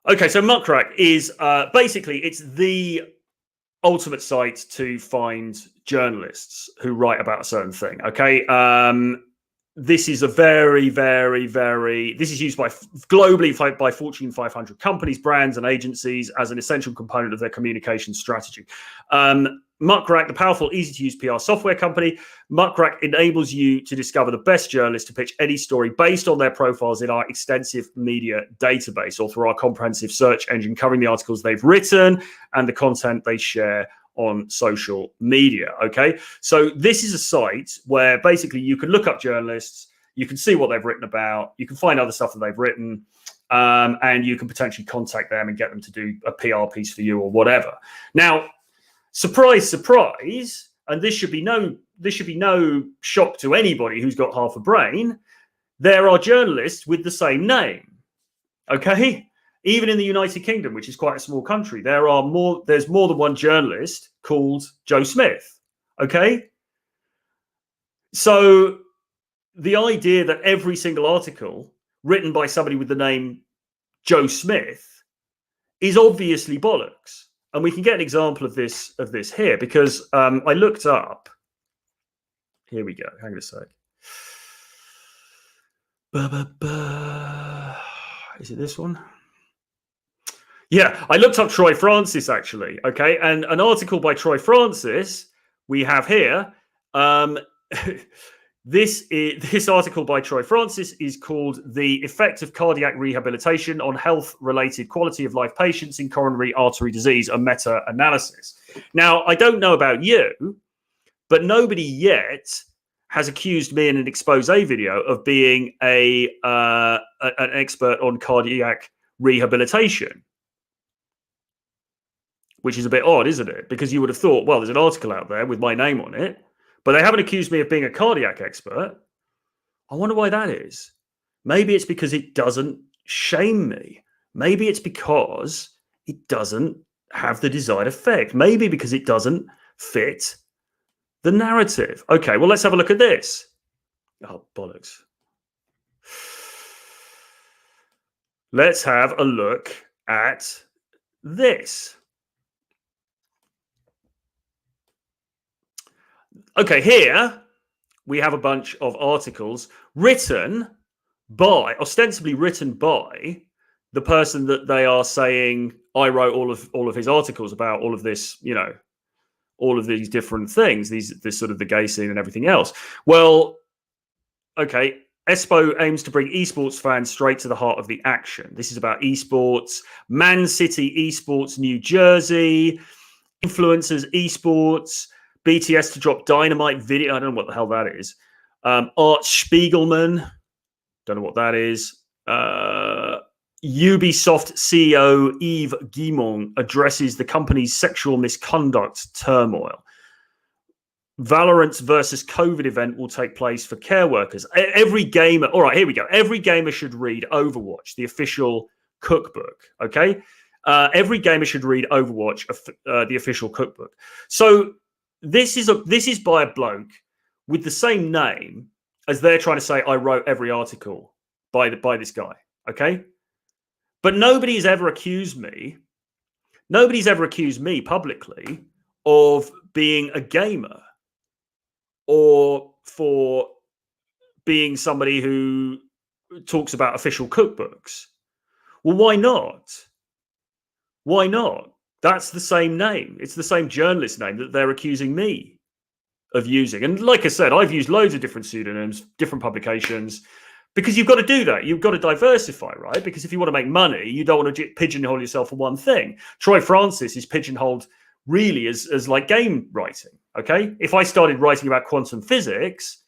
Okay, so muckrack is basically, it's the ultimate site to find journalists who write about a certain thing. Okay, this is a very, very, very, this is used by globally by Fortune 500 companies, brands, and agencies as an essential component of their communication strategy. Muckrack, the powerful, easy-to-use PR software company, Muckrack enables you to discover the best journalists to pitch any story based on their profiles in our extensive media database or through our comprehensive search engine covering the articles they've written and the content they share on social media. Okay, so this is a site where basically you can look up journalists, you can see what they've written about, you can find other stuff that they've written, and you can potentially contact them and get them to do a PR piece for you or whatever. Now, surprise, surprise, and this should be no shock to anybody who's got half a brain. There are journalists with the same name. Okay, even in the United Kingdom, which is quite a small country, there's more than one journalist called Joe Smith. Okay, so the idea that every single article written by somebody with the name Joe Smith is obviously bollocks. And we can get an example of this here, because I looked up. Here we go. Hang on a sec. Is it this one? Yeah, I looked up Troy Francis, actually. Okay, and an article by Troy Francis we have here. This article by Troy Francis is called "The Effect of Cardiac Rehabilitation on Health-Related Quality of Life Patients in Coronary Artery Disease, a Meta-Analysis." Now, I don't know about you, but nobody yet has accused me in an expose video of being an expert on cardiac rehabilitation, which is a bit odd, isn't it? Because you would have thought, well, there's an article out there with my name on it, but they haven't accused me of being a cardiac expert. I wonder why that is. Maybe it's because it doesn't shame me. Maybe it's because it doesn't have the desired effect. Maybe because it doesn't fit the narrative. Okay, well, let's have a look at this. Oh, bollocks. Let's have a look at this. Okay, here we have a bunch of articles ostensibly written by the person that they are saying, I wrote all of his articles about all of this, all of these different things, this sort of the gay scene and everything else. Well, okay, Espo aims to bring esports fans straight to the heart of the action. This is about esports, Man City Esports, New Jersey, influencers esports, BTS to drop dynamite video. I don't know what the hell that is. Art Spiegelman. Don't know what that is. Ubisoft CEO Yves Guillemot addresses the company's sexual misconduct turmoil. Valorant versus COVID event will take place for care workers. Every gamer. All right, here we go. Every gamer should read Overwatch, the official cookbook. Okay. Every gamer should read Overwatch, the official cookbook. So, This is by a bloke with the same name as they're trying to say I wrote every article by this guy, okay? But nobody's ever accused me publicly of being a gamer or for being somebody who talks about official cookbooks. Well, why not? Why not? That's the same name. It's the same journalist name that they're accusing me of using. And like I said, I've used loads of different pseudonyms, different publications, because you've got to do that. You've got to diversify, right? Because if you want to make money, you don't want to pigeonhole yourself for one thing. Troy Francis is pigeonholed really as like game writing, okay? If I started writing about quantum physics,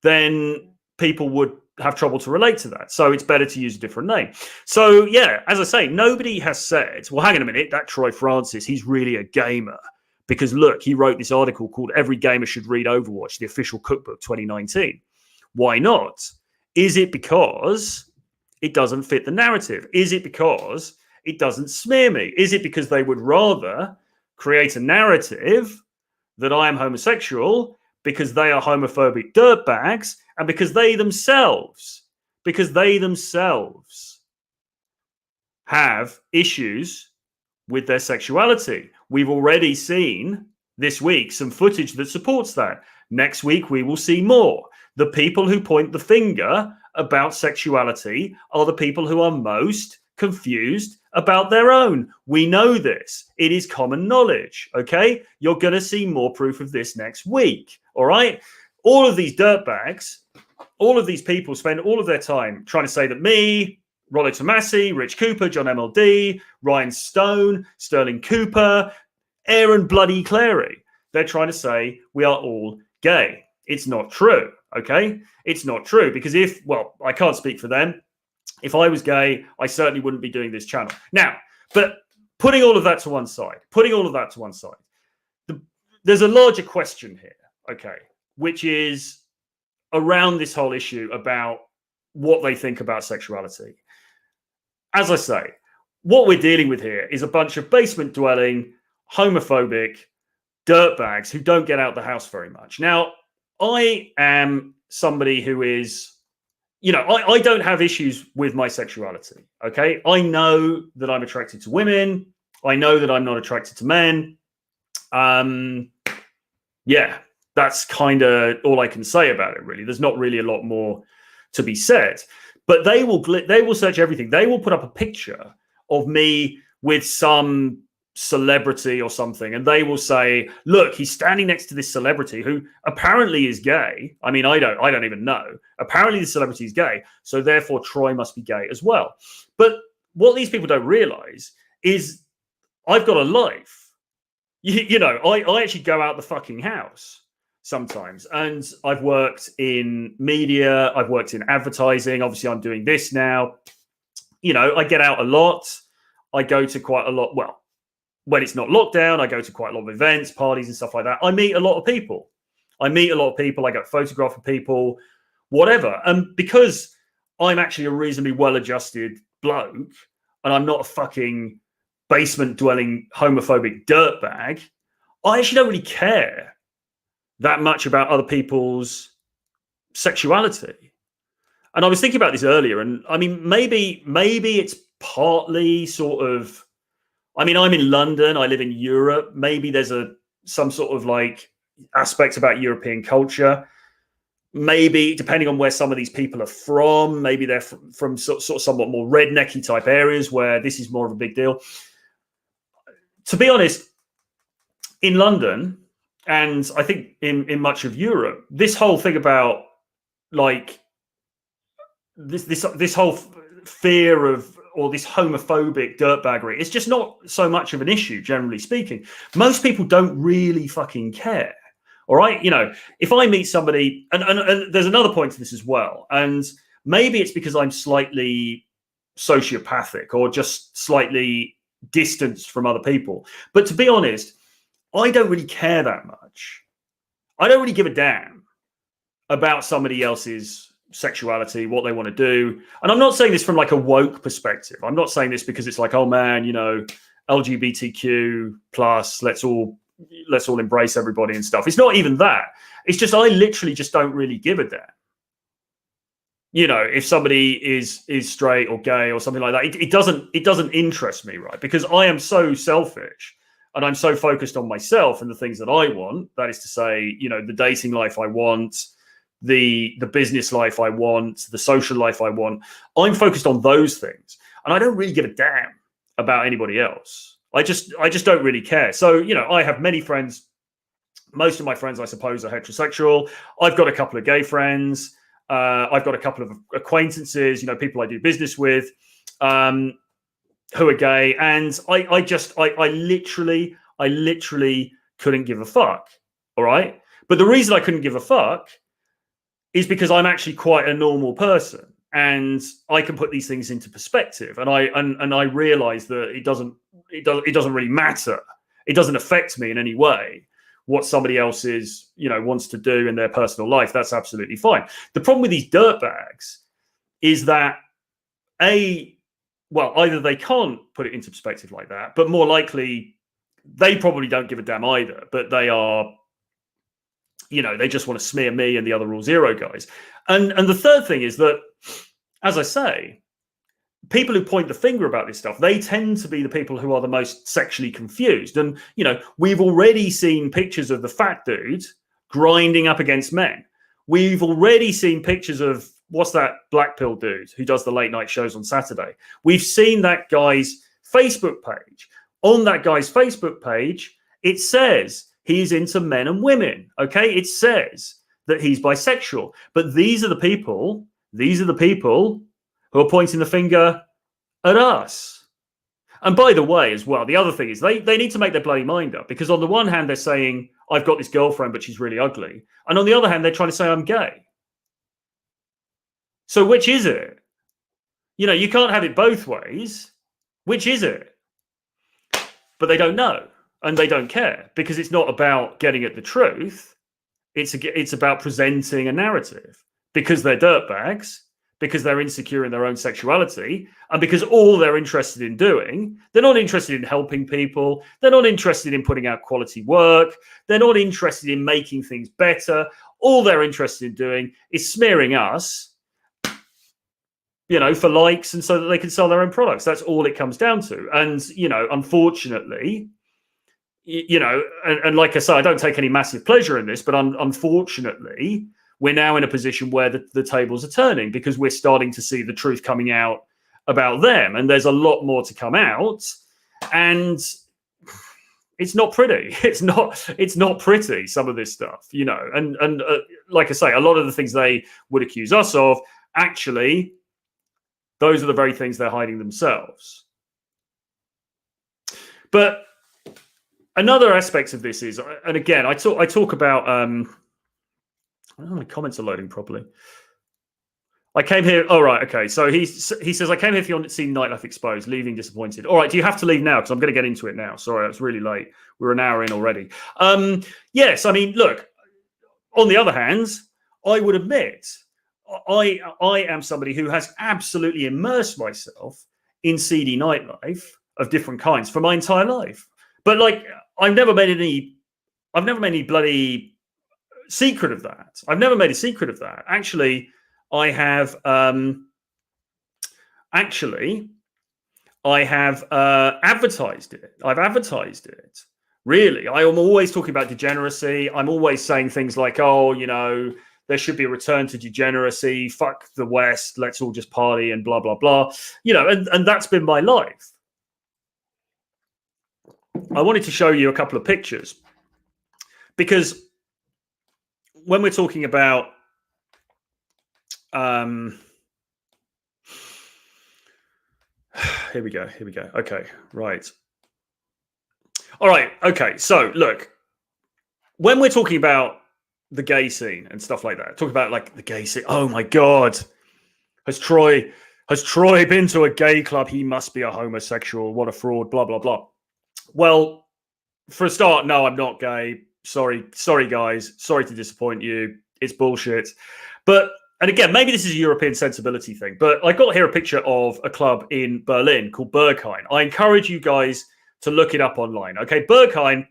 then people would have trouble to relate to that. So it's better to use a different name. So yeah, as I say, nobody has said, well, hang on a minute, that Troy Francis, he's really a gamer. Because look, he wrote this article called Every Gamer Should Read Overwatch, the official cookbook 2019. Why not? Is it because it doesn't fit the narrative? Is it because it doesn't smear me? Is it because they would rather create a narrative that I am homosexual because they are homophobic dirtbags and because they themselves have issues with their sexuality. We've already seen this week some footage that supports that. Next week, we will see more. The people who point the finger about sexuality are the people who are most confused about their own. We know this. It is common knowledge, okay? You're going to see more proof of this next week, all right? All of these dirtbags, all of these people spend all of their time trying to say that me, Rollo Tomassi, Rich Cooper, John MLD, Ryan Stone, Sterling Cooper, Aaron Bloody Clary, they're trying to say we are all gay. It's not true, okay? It's not true because I can't speak for them. If I was gay, I certainly wouldn't be doing this channel. Now, but putting all of that to one side, there's a larger question here, okay, which is around this whole issue about what they think about sexuality. As I say, what we're dealing with here is a bunch of basement-dwelling, homophobic dirtbags who don't get out the house very much. Now, I am somebody who is, I don't have issues with my sexuality, okay? I know that I'm attracted to women. I know that I'm not attracted to men. Yeah, that's kind of all I can say about it, really. There's not really a lot more to be said. But they will search everything. They will put up a picture of me with some celebrity or something, and they will say, look, he's standing next to this celebrity who apparently is gay. I mean, I don't even know. Apparently the celebrity is gay, so therefore Troy must be gay as well. But what these people don't realize is I've got a life. I actually go out the fucking house sometimes, and I've worked in media, I've worked in advertising. Obviously I'm doing this now. I get out a lot. I go to quite a lot. Well, when it's not lockdown, I go to quite a lot of events, parties and stuff like that. I meet a lot of people. I get photographed with people, whatever. And because I'm actually a reasonably well-adjusted bloke and I'm not a fucking basement-dwelling homophobic dirtbag, I actually don't really care that much about other people's sexuality. And I was thinking about this earlier, and I mean, maybe it's partly sort of, I mean, I'm in London, I live in Europe. Maybe there's some sort of like aspects about European culture. Maybe depending on where some of these people are from, maybe they're from sort of somewhat more rednecky type areas where this is more of a big deal. To be honest, in London, and I think in much of Europe, this whole thing about like this whole fear of, or this homophobic dirtbaggery, it's just not so much of an issue, generally speaking. Most people don't really fucking care. All right. If I meet somebody, and there's another point to this as well, and maybe it's because I'm slightly sociopathic or just slightly distanced from other people. But to be honest, I don't really care that much. I don't really give a damn about somebody else's sexuality, what they want to do. And I'm not saying this from like a woke perspective. I'm not saying this because it's like, oh man, LGBTQ plus, let's all embrace everybody and stuff. It's not even that. It's just I literally just don't really give a damn. If somebody is straight or gay or something like that, it doesn't interest me, right? Because I am so selfish and I'm so focused on myself and the things that I want. That is to say, the dating life I want, the business life I want, the social life I want. I'm focused on those things, and I don't really give a damn about anybody else. I just don't really care. So, I have many friends. Most of my friends, I suppose, are heterosexual. I've got a couple of gay friends. I've got a couple of acquaintances, people I do business with, who are gay. And I literally couldn't give a fuck. All right. But the reason I couldn't give a fuck is because I'm actually quite a normal person, and I can put these things into perspective. And I realize that it doesn't really matter. It doesn't affect me in any way what somebody else wants to do in their personal life. That's absolutely fine. The problem with these dirtbags is that either they can't put it into perspective like that, but more likely they probably don't give a damn either, but they are, they just want to smear me and the other Rule Zero guys. And the third thing is that, as I say, people who point the finger about this stuff, they tend to be the people who are the most sexually confused. And, we've already seen pictures of the fat dude grinding up against men. We've already seen pictures of, what's that black pill dude who does the late night shows on Saturday? We've seen that guy's Facebook page. On that guy's Facebook page, it says he's into men and women. Okay, it says that he's bisexual. But these are the people who are pointing the finger at us. And by the way, as well, the other thing is they need to make their bloody mind up, because on the one hand, they're saying, I've got this girlfriend, but she's really ugly. And on the other hand, they're trying to say I'm gay. So which is it? You can't have it both ways. Which is it? But they don't know, and they don't care, because it's not about getting at the truth. It's about presenting a narrative, because they're dirtbags, because they're insecure in their own sexuality, and because all they're interested in doing, they're not interested in helping people, they're not interested in putting out quality work, they're not interested in making things better. All they're interested in doing is smearing us, for likes, and so that they can sell their own products. That's all it comes down to. And, unfortunately, and like I say, I don't take any massive pleasure in this, but unfortunately, we're now in a position where the tables are turning, because we're starting to see the truth coming out about them. And there's a lot more to come out. And it's not pretty. It's not pretty, some of this stuff, and like I say, a lot of the things they would accuse us of, actually, those are the very things they're hiding themselves. But another aspect of this is, and again, I talk about, I don't know, my comments are loading properly. I came here. Oh, right. Okay. So he says, I came here for you to see Nightlife Exposed, leaving disappointed. All right. Do you have to leave now? Because I'm going to get into it now. Sorry, it's really late. We're an hour in already. Yes. I mean, look, on the other hand, I would admit, I am somebody who has absolutely immersed myself in seedy nightlife of different kinds for my entire life. But I've never made any bloody secret of that. I've never made a secret of that. Actually, I have advertised it. I've advertised it. Really, I am always talking about degeneracy. I'm always saying things like, there should be a return to degeneracy. Fuck the West. Let's all just party and blah, blah, blah. And that's been my life. I wanted to show you a couple of pictures, because when we're talking about here we go. Okay, right. All right. Okay. So look, when we're talking about the gay scene and stuff like that, talk about the gay scene. Oh my God. Has Troy been to a gay club? He must be a homosexual. What a fraud, blah, blah, blah. Well, for a start, no, I'm not gay. Sorry, guys. Sorry to disappoint you. It's bullshit. And again, maybe this is a European sensibility thing, but I got here a picture of a club in Berlin called Berghain. I encourage you guys to look it up online. Okay, Berghain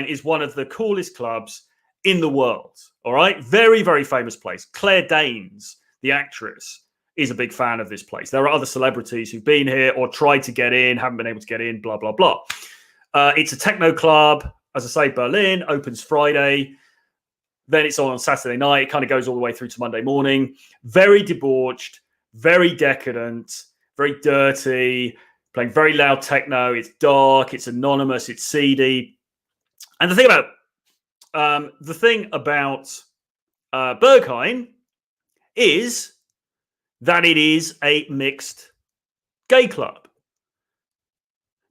is one of the coolest clubs in the world. All right, very, very famous place. Claire Danes, the actress, is a big fan of this place. There are other celebrities who've been here or tried to get in, haven't been able to get in, blah, blah, blah. It's a techno club. As I say, Berlin, opens Friday. Then it's on Saturday night. It kind of goes all the way through to Monday morning. Very debauched, very decadent, very dirty, playing very loud techno. It's dark, it's anonymous, it's seedy. And the thing about Berghain is that it is a mixed gay club.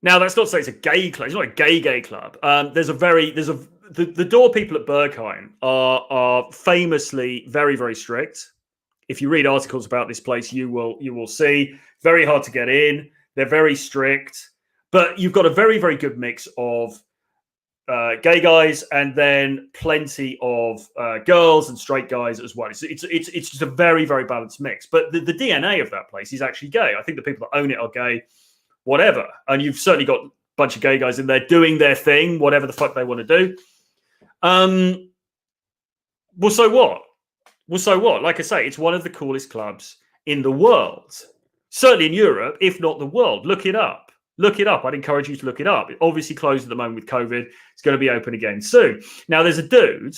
Now, that's not to say it's a gay club. It's not a gay club. The door people at Berghain are famously very, very strict. If you read articles about this place, you will see very hard to get in. They're very strict, but you've got a very, very good mix of gay guys and then plenty of girls and straight guys as well. It's just a very, very balanced mix. But the DNA of that place is actually gay. I think the people that own it are gay, whatever. And you've certainly got bunch of gay guys in there doing their thing, whatever the fuck they want to do. Well, so what? Like I say, it's one of the coolest clubs in the world. Certainly in Europe, if not the world. Look it up. I'd encourage you to look it up. It obviously closed at the moment with COVID. It's going to be open again soon. Now, there's a dude.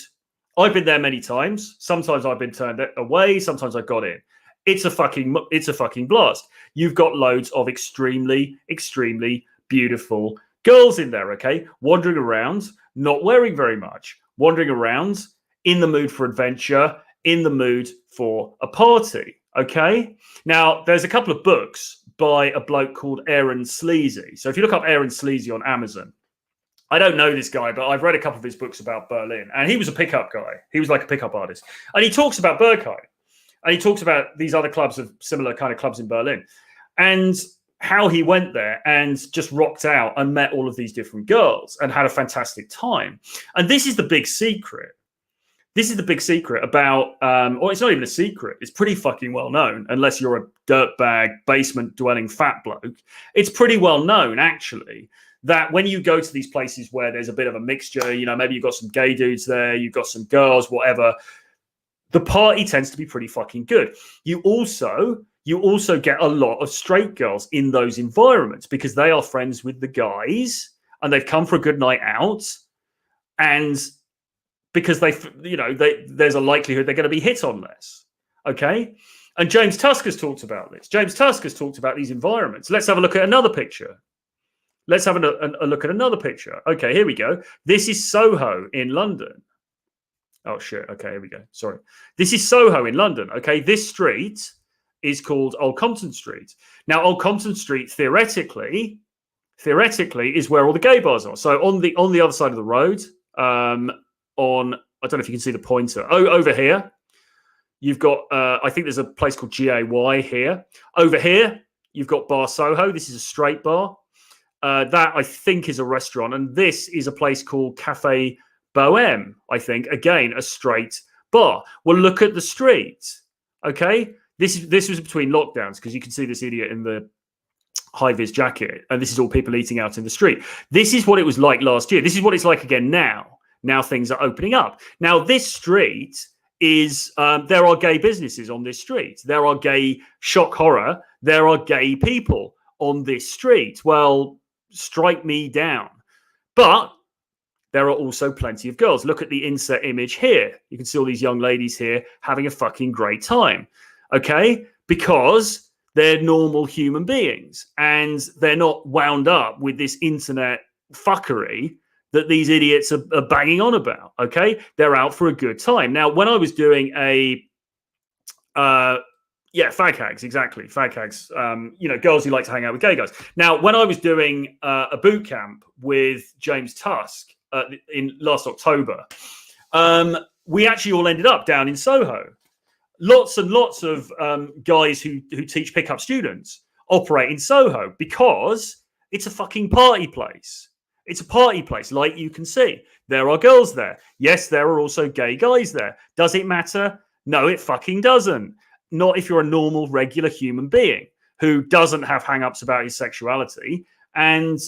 I've been there many times. Sometimes I've been turned away. Sometimes I got in. It's a fucking blast. You've got loads of extremely, extremely beautiful girls in there, okay? Wandering around, not wearing very much. Wandering around, in the mood for adventure, in the mood for a party, okay? Now, there's a couple of books by a bloke called Aaron Sleazy. So if you look up Aaron Sleazy on Amazon, I don't know this guy, but I've read a couple of his books about Berlin. And he was a pickup guy. He was like a pickup artist. And he talks about Berghain. And he talks about these other clubs of similar kind of clubs in Berlin. And how he went there and just rocked out and met all of these different girls and had a fantastic time. And this is the big secret. This is the big secret about, or it's not even a secret. It's pretty fucking well known, unless you're a dirtbag, basement-dwelling fat bloke. It's pretty well known, actually, that when you go to these places where there's a bit of a mixture, you know, maybe you've got some gay dudes there, you've got some girls, whatever, the party tends to be pretty fucking good. You also get a lot of straight girls in those environments because they are friends with the guys and they've come for a good night out, and because there's a likelihood they're going to be hit on less. Okay. And James Tusk has talked about this. James Tusk has talked about these environments. Let's have a look at another picture. Let's have a look at another picture. Okay, here we go. This is Soho in London. Oh, shit. Okay, here we go. Sorry. This is Soho in London. Okay, this street is called Old Compton Street. Now, Old Compton Street, theoretically, is where all the gay bars are. So on the other side of the road, I don't know if you can see the pointer. Oh, over here, you've got, I think there's a place called GAY here. Over here, you've got Bar Soho. This is a straight bar. That, I think, is a restaurant. And this is a place called Cafe Bohème, I think. Again, a straight bar. Well, look at the street. Okay? This was between lockdowns, because you can see this idiot in the high-vis jacket. And this is all people eating out in the street. This is what it was like last year. This is what it's like again now. Now things are opening up. Now this street is, there are gay businesses on this street. There are gay, shock horror, there are gay people on this street. Well, strike me down. But there are also plenty of girls. Look at the inset image here. You can see all these young ladies here having a fucking great time. Okay? Because they're normal human beings and they're not wound up with this internet fuckery that these idiots are banging on about, okay? They're out for a good time. Now, when I was doing fag hags, exactly, fag hags, girls who like to hang out with gay guys. Now, when I was doing a boot camp with James Tusk in last October, we actually all ended up down in Soho. Lots and lots of guys who teach pickup students operate in Soho because it's a fucking party place. It's a party place, like you can see. There are girls there. Yes, there are also gay guys there. Does it matter? No, it fucking doesn't. Not if you're a normal, regular human being who doesn't have hang-ups about his sexuality and,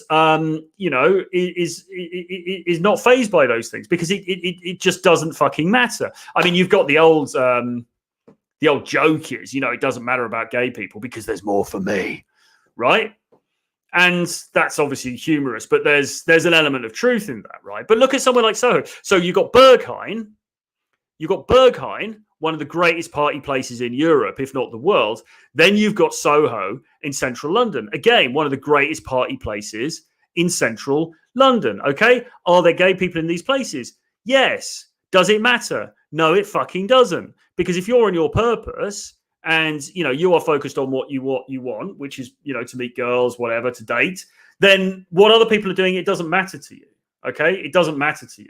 is not fazed by those things, because it just doesn't fucking matter. I mean, you've got the old joke is, it doesn't matter about gay people because there's more for me, right? And that's obviously humorous, but there's an element of truth in that, right? But look at somewhere like Soho. So you've got Berghain, one of the greatest party places in Europe, if not the world. Then you've got Soho in central London. Again, one of the greatest party places in central London, okay? Are there gay people in these places? Yes. Does it matter? No, it fucking doesn't. Because if you're on your purpose, and, you are focused on what you want, which is, to meet girls, whatever, to date, then what other people are doing, it doesn't matter to you. Okay? It doesn't matter to you.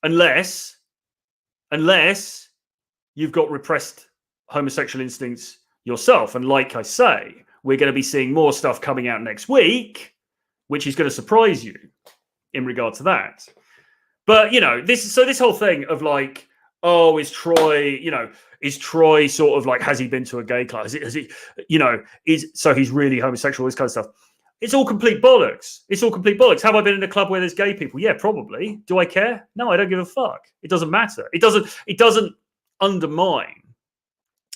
Unless you've got repressed homosexual instincts yourself. And like I say, we're going to be seeing more stuff coming out next week, which is going to surprise you in regard to that. But, this whole thing of like, oh, is Troy sort of like, has he been to a gay club? So he's really homosexual, this kind of stuff. It's all complete bollocks. It's all complete bollocks. Have I been in a club where there's gay people? Yeah, probably. Do I care? No, I don't give a fuck. It doesn't matter. It doesn't undermine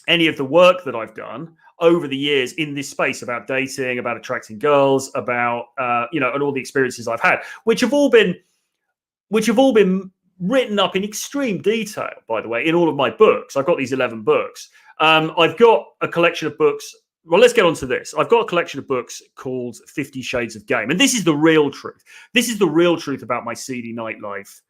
any of the work that I've done over the years in this space about dating, about attracting girls, about and all the experiences I've had, which have all been written up in extreme detail, by the way, in all of my books. I've got these 11 books. I've got a collection of books. Well, let's get on to this. I've got a collection of books called 50 Shades of Game. And this is the real truth. This is the real truth about my seedy nightlife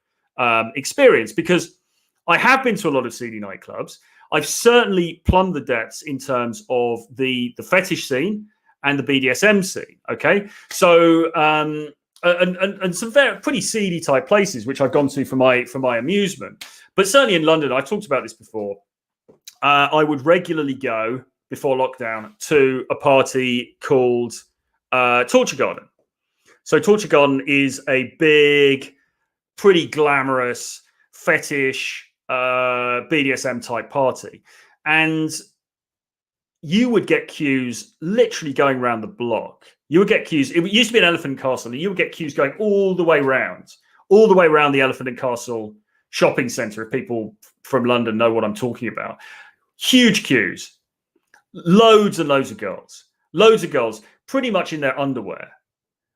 experience, because I have been to a lot of seedy nightclubs. I've certainly plumbed the depths in terms of the fetish scene and the BDSM scene. Okay. So, and some very pretty seedy type places, which I've gone to for my amusement. But certainly in London, I've talked about this before. I would regularly go before lockdown to a party called Torture Garden. So Torture Garden is a big, pretty glamorous fetish BDSM type party, and you would get queues literally going around the block. You would get queues. It used to be an Elephant and Castle, and you would get queues going all the way around the Elephant and Castle shopping centre. If people from London know what I'm talking about, huge queues. Loads and loads of girls, pretty much in their underwear.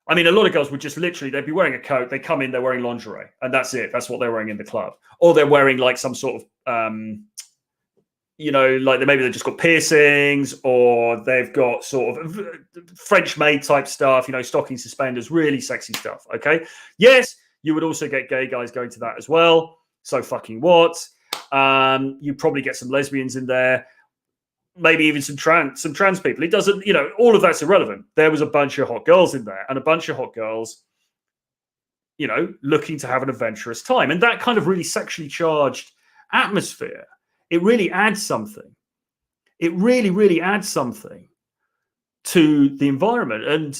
I mean, a lot of girls would just literally, they'd be wearing a coat, they come in, they're wearing lingerie, and that's it. That's what they're wearing in the club. Or they're wearing like some sort of, like maybe they've just got piercings, or they've got sort of French maid type stuff, stocking suspenders, really sexy stuff, okay? Yes, you would also get gay guys going to that as well. So fucking what? You probably get some lesbians in there. Maybe even some trans people. It doesn't, all of that's irrelevant. There was a bunch of hot girls in there, and a bunch of hot girls, looking to have an adventurous time. And that kind of really sexually charged atmosphere, it really adds something. It really, really adds something to the environment. And,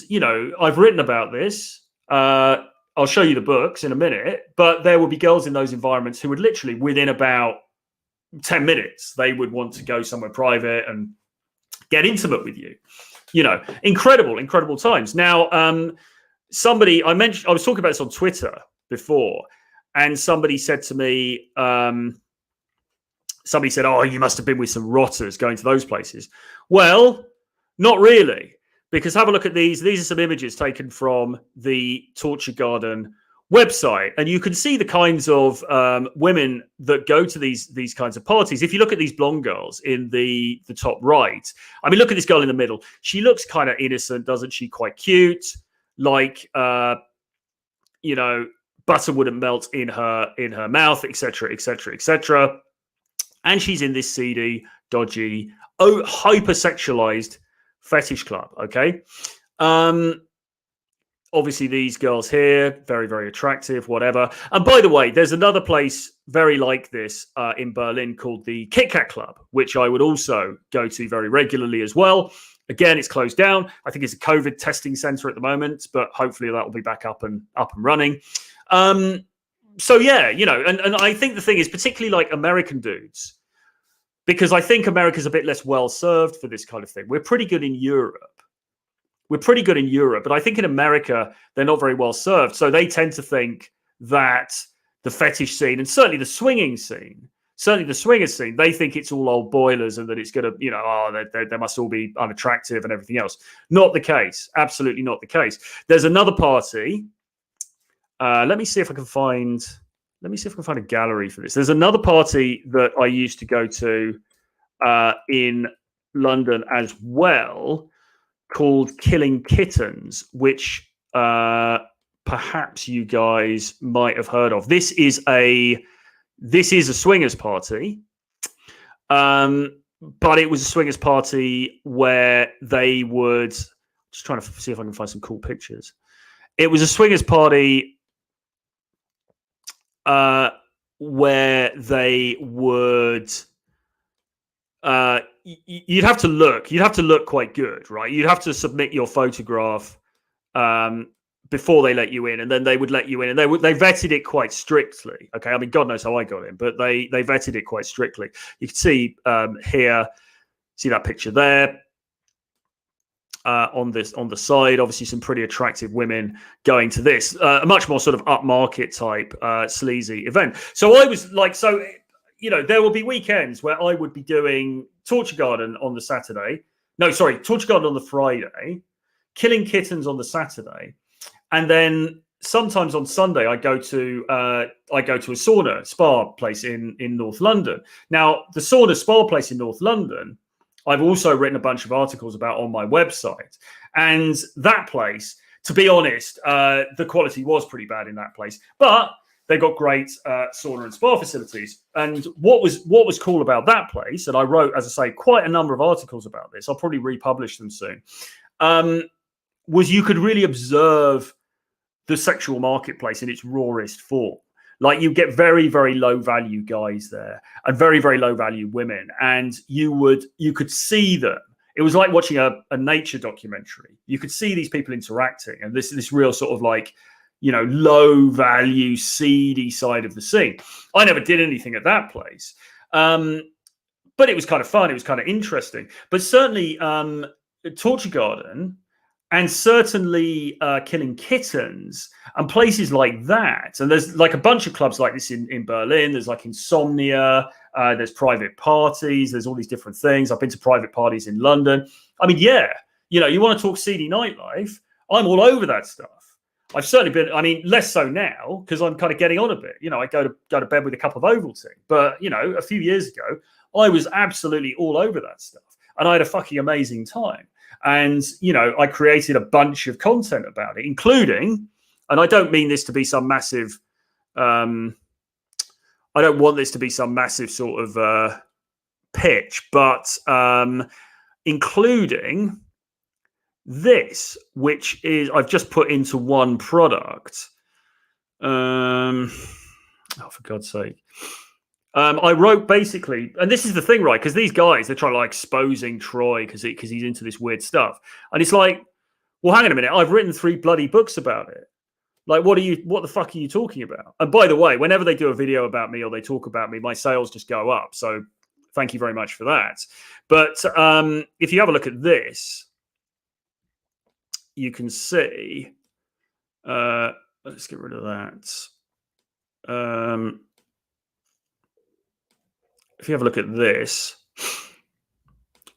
I've written about this. I'll show you the books in a minute, but there will be girls in those environments who would literally, within about 10 minutes, they would want to go somewhere private and get intimate with you. Incredible times. Now, I was talking about this on Twitter before, and somebody said to me, oh, you must have been with some rotters going to those places. Well, not really, because have a look at these. These are some images taken from the Torture Garden website, and you can see the kinds of women that go to these kinds of parties. If you look at these blonde girls in the top right, I mean, look at this girl in the middle. She looks kind of innocent, doesn't she? Quite cute, like butter wouldn't melt in her mouth, etc., etc., etc. And she's in this seedy, dodgy, hyper-sexualized fetish club. Okay. Obviously, these girls here, very, very attractive, whatever. And by the way, there's another place very like this in Berlin called the Kit Kat Club, which I would also go to very regularly as well. Again, it's closed down. I think it's a COVID testing center at the moment, but hopefully that will be back up and running. So yeah, and I think the thing is, particularly like American dudes, because I think America's a bit less well served for this kind of thing. We're pretty good in Europe. But I think in America, they're not very well served. So they tend to think that the fetish scene, and certainly the swinging scene, they think it's all old boilers and that it's going to, they must all be unattractive and everything else. Not the case. Absolutely not the case. There's another party. Let me see if I can find a gallery for this. There's another party that I used to go to in London as well, called Killing Kittens, which perhaps you guys might have heard of. This is a swingers party, but it was a swingers party where they would, just trying to see if I can find some cool pictures. It was a swingers party where they would you'd have to look quite good, right? You'd have to submit your photograph before they let you in, and then they would let you in, and they vetted it quite strictly. Okay, I mean, God knows how I got in, but they vetted it quite strictly. You can see here, see that picture there. on the side. Obviously, some pretty attractive women going to this, a much more sort of upmarket type sleazy event. So I was like, there will be weekends where I would be doing Torture Garden on the Saturday. No, sorry, Torture Garden on the Friday, Killing Kittens on the Saturday, and then sometimes on Sunday I go to a sauna spa place in North London. Now, the sauna spa place in North London, I've also written a bunch of articles about on my website. And that place, to be honest, the quality was pretty bad in that place, but they got great sauna and spa facilities. And what was cool about that place, and I wrote, as I say, quite a number of articles about this, I'll probably republish them soon, was you could really observe the sexual marketplace in its rawest form. Like, you get very, very low value guys there and very, very low value women. And you could see them. It was like watching a nature documentary. You could see these people interacting, and this real sort of like, low value, seedy side of the scene. I never did anything at that place. But it was kind of fun. It was kind of interesting. But certainly Torture Garden, and certainly Killing Kittens and places like that. And there's like a bunch of clubs like this in Berlin. There's like Insomnia. There's private parties. There's all these different things. I've been to private parties in London. I mean, yeah, you want to talk seedy nightlife, I'm all over that stuff. I've certainly been, I mean, less so now because I'm kind of getting on a bit. I go to bed with a cup of Ovaltine. But, a few years ago, I was absolutely all over that stuff. And I had a fucking amazing time. And, I created a bunch of content about it, including, and I don't mean this to be some massive, I don't want this to be some massive sort of pitch, but including this, which is, I've just put into one product. Oh, for God's sake. I wrote basically, and this is the thing, right? Because these guys, they're trying to like exposing Troy because he's into this weird stuff. And it's like, well, hang on a minute. I've written 3 bloody books about it. Like, what the fuck are you talking about? And by the way, whenever they do a video about me or they talk about me, my sales just go up. So thank you very much for that. But if you have a look at this, you can see, let's get rid of that. If you have a look at this,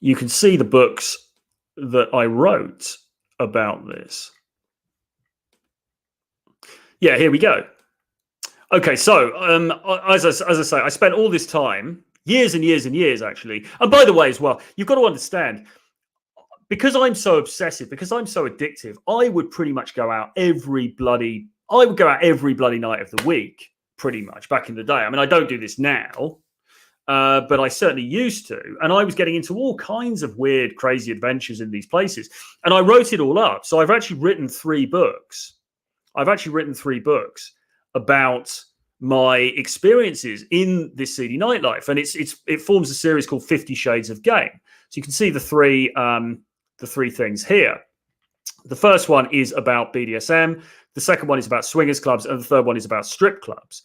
you can see the books that I wrote about this. Yeah, here we go. Okay, so as I say, I spent all this time, years and years and years, actually. And by the way, as well, you've got to understand, because I'm so obsessive, because I'm so addictive, I would pretty much go out every bloody night of the week, pretty much, back in the day. I mean, I don't do this now. But I certainly used to. And I was getting into all kinds of weird, crazy adventures in these places. And I wrote it all up. So I've actually written 3 books. About my experiences in this seedy nightlife. And it forms a series called 50 Shades of Game. So you can see the three things here. The first one is about BDSM. The second one is about swingers clubs. And the third one is about strip clubs.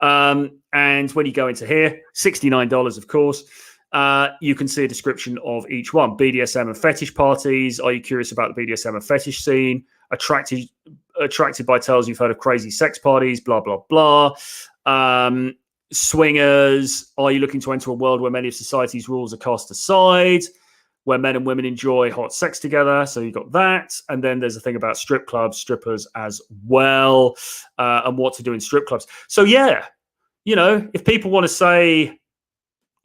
And when you go into here, $69, of course, you can see a description of each one. BDSM and fetish parties. Are you curious about the BDSM and fetish scene? Attracted by tales you've heard of crazy sex parties, blah, blah, blah. Swingers. Are you looking to enter a world where many of society's rules are cast aside, where men and women enjoy hot sex together? So you got that. And then there's a thing about strip clubs, strippers as well, and what to do in strip clubs. So yeah, if people want to say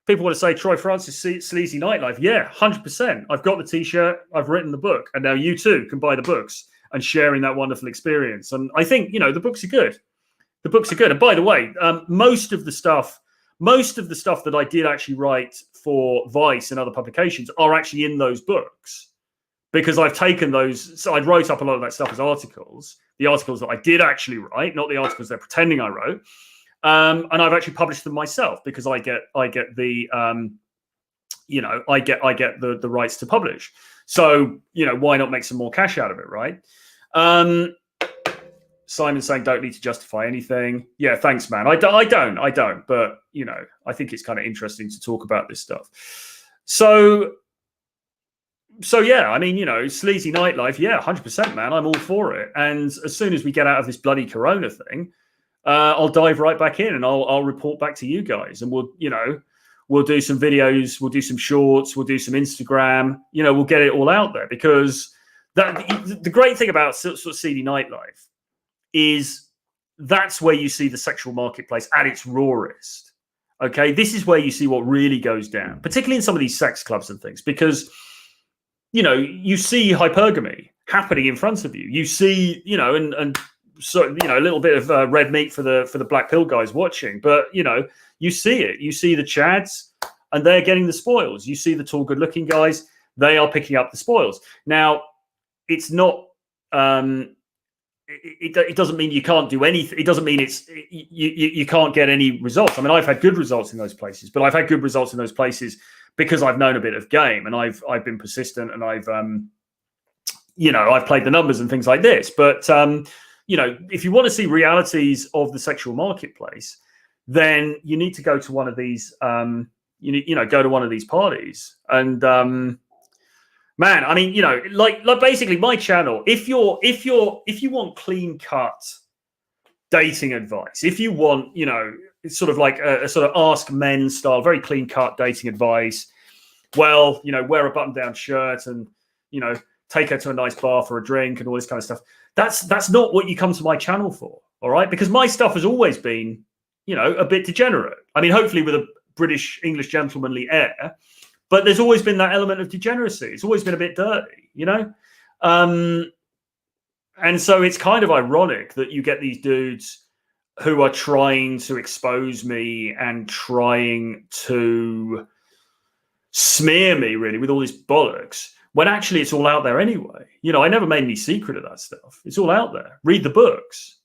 Troy Francis sleazy nightlife, yeah, 100%. I've got the t-shirt, I've written the book, and now you too can buy the books and sharing that wonderful experience. And I think, the books are good. The books are good. And by the way, most of the stuff that I did actually write for Vice and other publications are actually in those books, because I've taken those. So I wrote up a lot of that stuff as articles, the articles that I did actually write, not the articles they're pretending I wrote. And I've actually published them myself because I get the the rights to publish. So, why not make some more cash out of it, right? Simon saying don't need to justify anything. Yeah, thanks, man. I don't. But, I think it's kind of interesting to talk about this stuff. So So yeah, I mean, sleazy nightlife, yeah, 100%, man. I'm all for it. And as soon as we get out of this bloody Corona thing, I'll dive right back in and I'll report back to you guys, and we'll do some videos, we'll do some shorts, we'll do some Instagram. We'll get it all out there, because the great thing about sort of seedy nightlife is that's where you see the sexual marketplace at its rawest. Okay, this is where you see what really goes down, particularly in some of these sex clubs and things, because you see hypergamy happening in front of you. You see, and so a little bit of red meat for the black pill guys watching, but you see it. You see the chads, and they're getting the spoils. You see the tall, good-looking guys; they are picking up the spoils. Now, it's not. It doesn't mean you can't do anything. It doesn't mean you can't get any results. I mean, I've had good results in those places, but I've had good results in those places because I've known a bit of game, and I've been persistent, and I've played the numbers and things like this. But if you want to see realities of the sexual marketplace, then you need to go to one of these. Go to one of these parties, and man, I mean, like basically my channel. If you want clean cut dating advice, if you want, it's sort of like a sort of ask men style, very clean cut dating advice. Well, wear a button down shirt and take her to a nice bar for a drink and all this kind of stuff. That's not what you come to my channel for, all right? Because my stuff has always been, a bit degenerate. I mean, hopefully with a British English gentlemanly air. But there's always been that element of degeneracy. It's always been a bit dirty, And so it's kind of ironic that you get these dudes who are trying to expose me and trying to smear me, really, with all this bollocks, when actually it's all out there anyway. I never made any secret of that stuff. It's all out there. Read the books,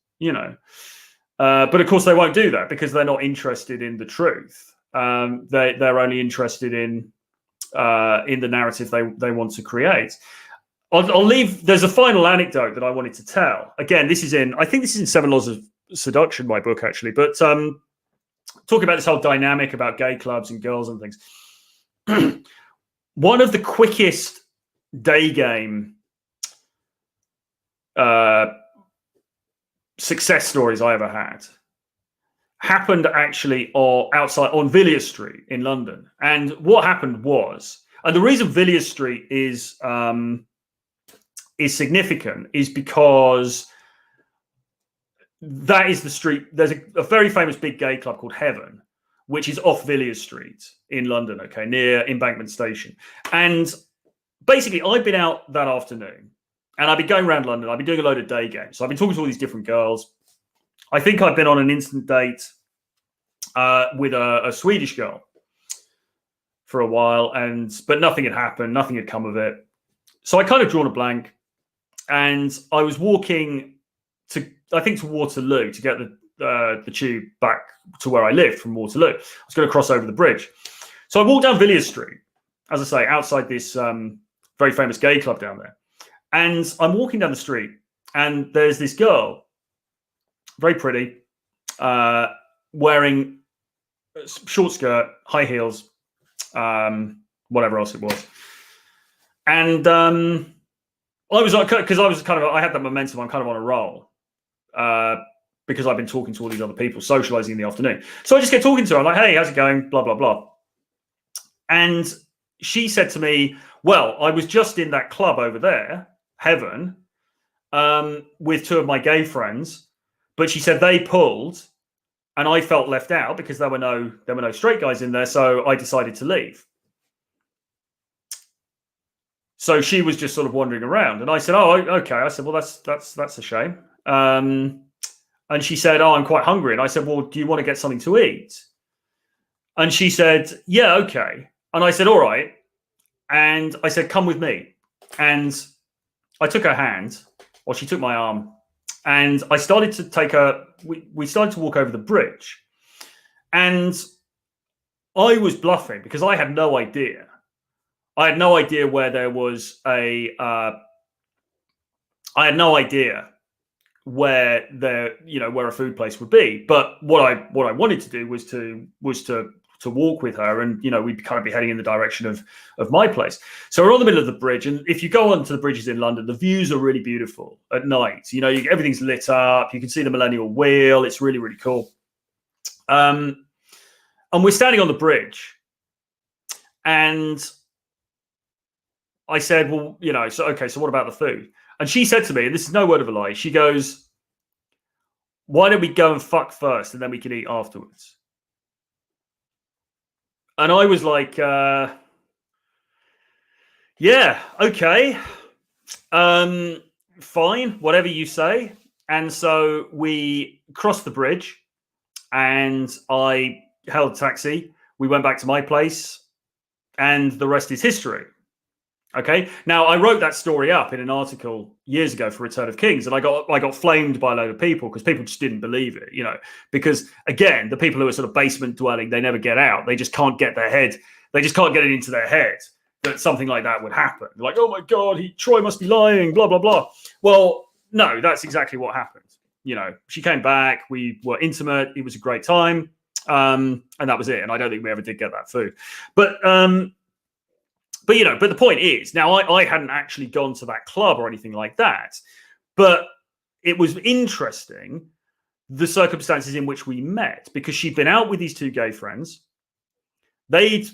But, of course, they won't do that because they're not interested in the truth. They're only interested in the narrative they want to create. I'll leave. There's a final anecdote that I wanted to tell. Again, I think this is in 7 Laws of Seduction, my book, actually. But talking about this whole dynamic about gay clubs and girls and things. One of the quickest day game success stories I ever had happened actually outside on Villiers Street in London. And what happened was, and the reason Villiers Street is significant is because that is the street. There's a very famous big gay club called Heaven, which is off Villiers Street in London, okay, near Embankment Station. And basically, I've been out that afternoon, and I've been going around London. I've been doing a load of day games. So I've been talking to all these different girls. I think I've been on an instant date with a Swedish girl for a while, but nothing had happened. Nothing had come of it. So I kind of drawn a blank, and I was walking to Waterloo to get the tube back to where I lived from Waterloo. I was going to cross over the bridge. So I walked down Villiers Street, as I say, outside this very famous gay club down there. And I'm walking down the street, and there's this girl, very pretty, wearing a short skirt, high heels, whatever else it was. And I was like, because I had that momentum. I'm kind of on a roll because I've been talking to all these other people, socializing in the afternoon. So I just get talking to her. I'm like, hey, how's it going? Blah, blah, blah. And she said to me, well, I was just in that club over there, Heaven, with 2 of my gay friends. But she said they pulled, and I felt left out because there were no straight guys in there. So I decided to leave. So she was just sort of wandering around, and I said, "Oh, okay." I said, "Well, that's a shame." And she said, "Oh, I'm quite hungry." And I said, "Well, do you want to get something to eat?" And she said, "Yeah, okay." And I said, "All right." And I said, "Come with me." And I took her hand, or she took my arm, and I started to take her. We started to walk over the bridge, and I was bluffing because I had no idea. I had no idea where there was I had no idea where a food place would be. But what I wanted to do was to walk with her, and we'd kind of be heading in the direction of my place. So we're on the middle of the bridge, and if you go onto the bridges in London, the views are really beautiful at night. Everything's lit up. You can see the Millennial Wheel. It's really, really cool. And we're standing on the bridge, and I said, well, so what about the food? And she said to me, and this is no word of a lie, she goes, why don't we go and fuck first and then we can eat afterwards? And I was like, yeah, okay. Fine, whatever you say. And so we crossed the bridge and I held a taxi. We went back to my place and the rest is history. Okay. Now I wrote that story up in an article years ago for Return of Kings, and I got flamed by a load of people because people just didn't believe it, because again, the people who are sort of basement dwelling, they never get out. They just can't get it into their head that something like that would happen. Like, oh my God, Troy must be lying, blah, blah, blah. Well, no, that's exactly what happened. She came back, we were intimate, it was a great time. And that was it. And I don't think we ever did get that food. But the point is, now I hadn't actually gone to that club or anything like that, but it was interesting, the circumstances in which we met, because she'd been out with these two gay friends. They'd,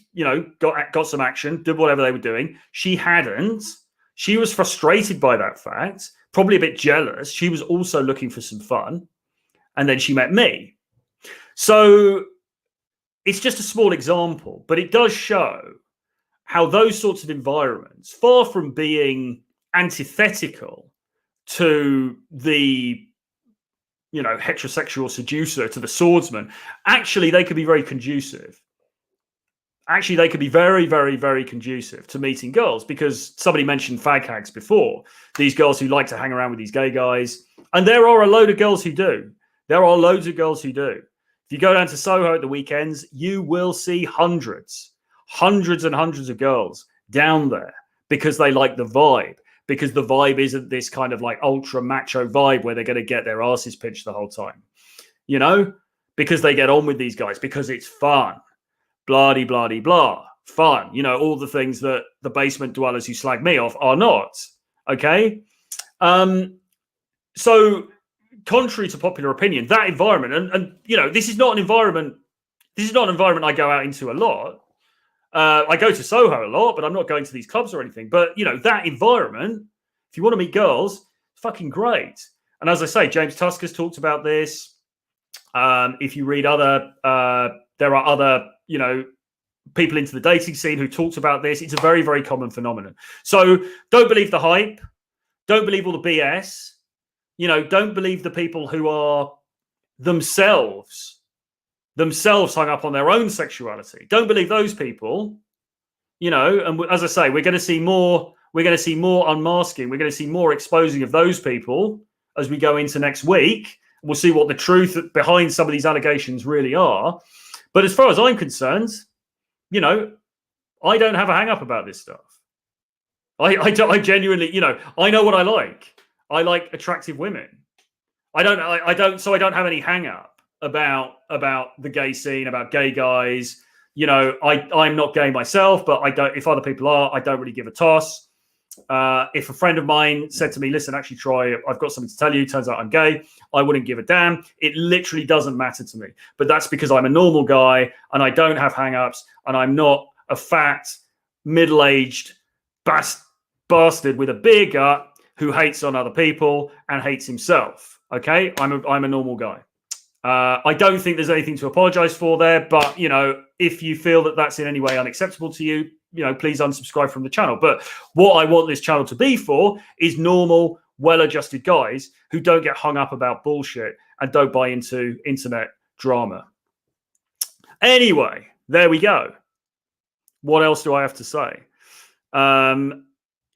got some action, did whatever they were doing. She hadn't. She was frustrated by that fact, probably a bit jealous. She was also looking for some fun. And then she met me. So it's just a small example, but it does show how those sorts of environments, far from being antithetical to the, heterosexual seducer, to the swordsman, actually they could be very conducive. Actually, they could be very, very, very conducive to meeting girls, because somebody mentioned fag hags before. These girls who like to hang around with these gay guys. And there are a load of girls who do. There are loads of girls who do. If you go down to Soho at the weekends, you will see hundreds and hundreds of girls down there because they like the vibe, because the vibe isn't this kind of like ultra macho vibe where they're going to get their asses pinched the whole time, because they get on with these guys, because it's fun, blah, blah, blah, fun, all the things that the basement dwellers who slag me off are not. Okay. So contrary to popular opinion, that environment, and this is not an environment I go out into a lot. I go to Soho a lot, but I'm not going to these clubs or anything. But, that environment, if you want to meet girls, it's fucking great. And as I say, James Tusker's talked about this. If you read there are other, people into the dating scene who talked about this. It's a very, very common phenomenon. So don't believe the hype. Don't believe all the BS. Don't believe the people who are themselves hung up on their own sexuality. Don't believe those people, and as I say, we're going to see more unmasking. We're going to see more exposing of those people as we go into next week. We'll see what the truth behind some of these allegations really are. But as far as I'm concerned, I don't have a hang up about this stuff. I genuinely, I know what I like. I like attractive women. I don't have any hang up about the gay scene, about gay guys. I'm not gay myself, but if other people are, I don't really give a toss. If a friend of mine said to me, listen, actually, Troy, I've got something to tell you, turns out I'm gay, I wouldn't give a damn. It literally doesn't matter to me. But that's because I'm a normal guy and I don't have hang-ups, and I'm not a fat, middle-aged bastard with a beer gut who hates on other people and hates himself. Okay? I'm a normal guy. I don't think there's anything to apologize for there, but if you feel that that's in any way unacceptable to you, please unsubscribe from the channel. But what I want this channel to be for is normal, well-adjusted guys who don't get hung up about bullshit and don't buy into internet drama. Anyway, there we go. What else do I have to say?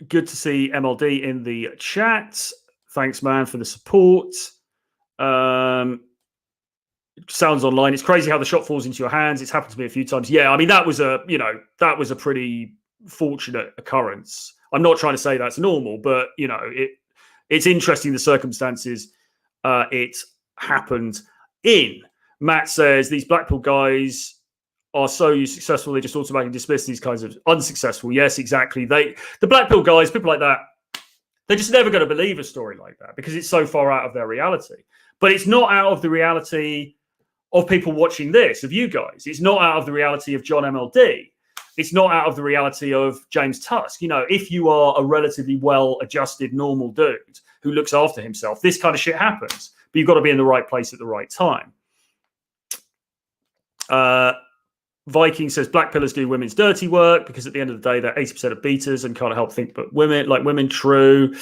Good to see MLD in the chat. Thanks, man, for the support. Sounds online. It's crazy how the shot falls into your hands. It's happened to me a few times. Yeah, I mean, that was a pretty fortunate occurrence. I'm not trying to say that's normal, but it's interesting the circumstances it happened in. Matt says these Blackpool guys are so successful they just automatically dismiss these kinds of unsuccessful. Yes, exactly. The black pill guys, people like that, they're just never going to believe a story like that because it's so far out of their reality. But it's not out of the reality of people watching this, of you guys. It's not out of the reality of John MLD. It's not out of the reality of James Tusk. You know, if you are a relatively well-adjusted, normal dude who looks after himself, this kind of shit happens. But you've got to be in the right place at the right time. Viking says black pillars do women's dirty work because at the end of the day, they're 80% of beaters and can't help think but women, like women. True.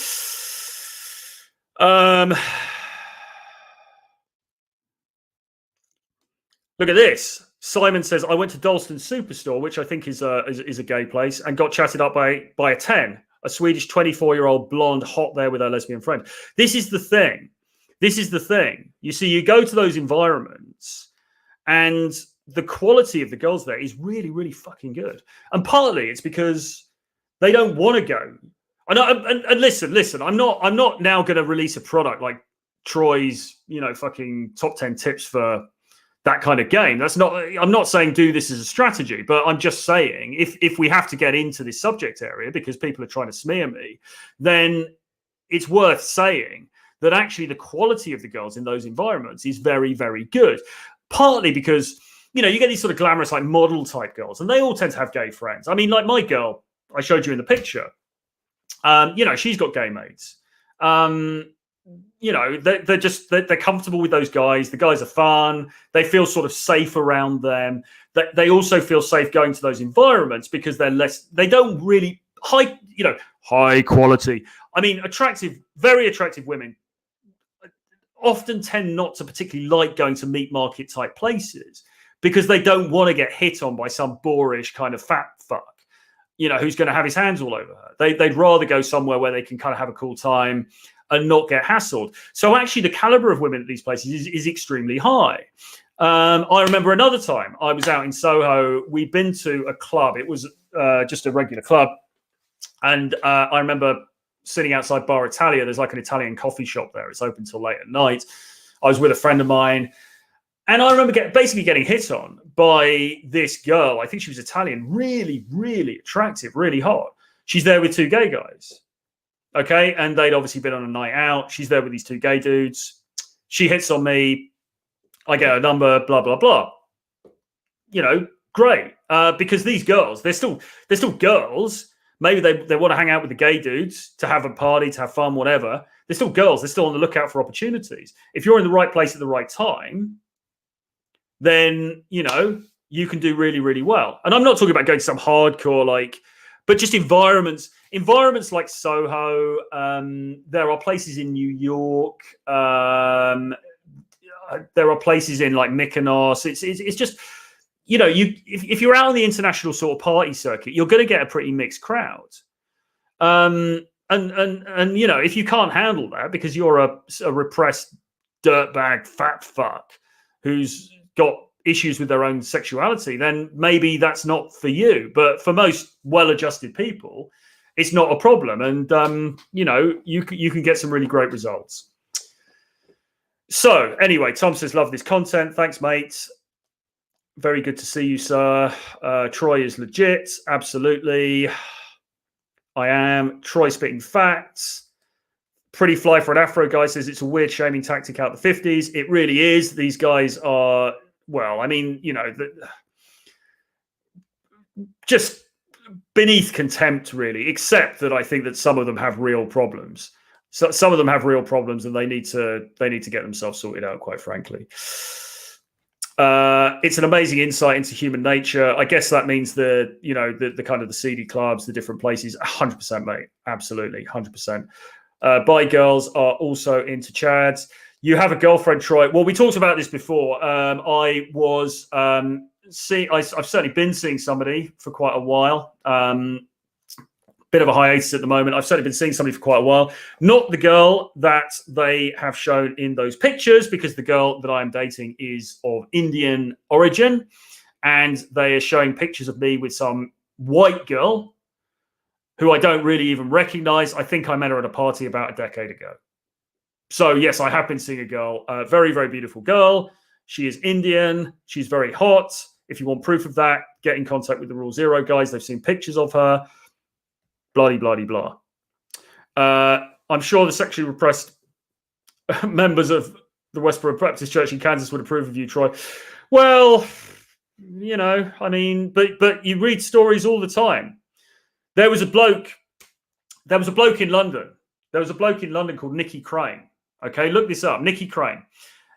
Look at this. Simon says, I went to Dalston Superstore, which I think is a gay place, and got chatted up by a 10, a Swedish 24-year-old blonde hot there with her lesbian friend. This is the thing. You see, you go to those environments and the quality of the girls there is really, really fucking good. And partly it's because they don't want to go. And listen, I'm not now going to release a product like Troy's, fucking top 10 tips for that kind of game. I'm not saying do this as a strategy, but I'm just saying if we have to get into this subject area because people are trying to smear me, then it's worth saying that actually the quality of the girls in those environments is very, very good. Partly because, you get these sort of glamorous, like model type girls, and they all tend to have gay friends. I mean, like my girl, I showed you in the picture, she's got gay mates. They're comfortable with those guys. The guys are fun. They feel sort of safe around them. They also feel safe going to those environments because they don't really high quality. I mean, very attractive women often tend not to particularly like going to meat market type places because they don't want to get hit on by some boorish kind of fat fuck, who's going to have his hands all over her. They'd rather go somewhere where they can kind of have a cool time and not get hassled. So actually the caliber of women at these places is extremely high. I remember another time I was out in Soho. We'd been to a club. It was just a regular club. And I remember sitting outside Bar Italia. There's like an Italian coffee shop there. It's open till late at night. I was with a friend of mine. And I remember basically getting hit on by this girl. I think she was Italian, really, really attractive, really hot. She's there with two gay guys. Okay, and they'd obviously been on a night out. She's there with these two gay dudes. She hits on me. I get her number, blah, blah, blah. Great. Because these girls, they're still girls. Maybe they want to hang out with the gay dudes to have a party, to have fun, whatever. They're still girls. They're still on the lookout for opportunities. If you're in the right place at the right time, then, you can do really, really well. And I'm not talking about going to some hardcore, but just environments like Soho. There are places in New York. There are places in like Mykonos. It's just, if you're out on the international sort of party circuit, you're going to get a pretty mixed crowd. And if you can't handle that because you're a repressed dirtbag fat fuck who's got issues with their own sexuality, then maybe that's not for you. But for most well-adjusted people, it's not a problem. And, you can get some really great results. So anyway, Tom says, love this content. Thanks, mate. Very good to see you, sir. Troy is legit. Absolutely. I am. Troy spitting facts. Pretty fly for an Afro guy says it's a weird shaming tactic out the 50s. It really is. These guys are, just beneath contempt, really, except that I think that some of them have real problems. So some of them have real problems and they need to get themselves sorted out, quite frankly. It's an amazing insight into human nature. I guess that means the kind of the seedy clubs, the different places. 100%, mate. Absolutely. 100%. Bi girls are also into chads. You have a girlfriend, Troy. Well, we talked about this before. I've certainly been seeing somebody for quite a while. Bit of a hiatus at the moment. I've certainly been seeing somebody for quite a while. Not the girl that they have shown in those pictures, because the girl that I am dating is of Indian origin, and they are showing pictures of me with some white girl who I don't really even recognize. I think I met her at a party about a decade ago. So yes, I have been seeing a girl, a very, very beautiful girl. She is Indian. She's very hot. If you want proof of that, get in contact with the Rule Zero guys. They've seen pictures of her. Bloody, bloody, blah. I'm sure the sexually repressed members of the Westboro Baptist Church in Kansas would approve of you, Troy. Well, you know, I mean, but you read stories all the time. There was a bloke in London. There was a bloke in London called Nicky Crane. Okay, look this up. Nicky Crane.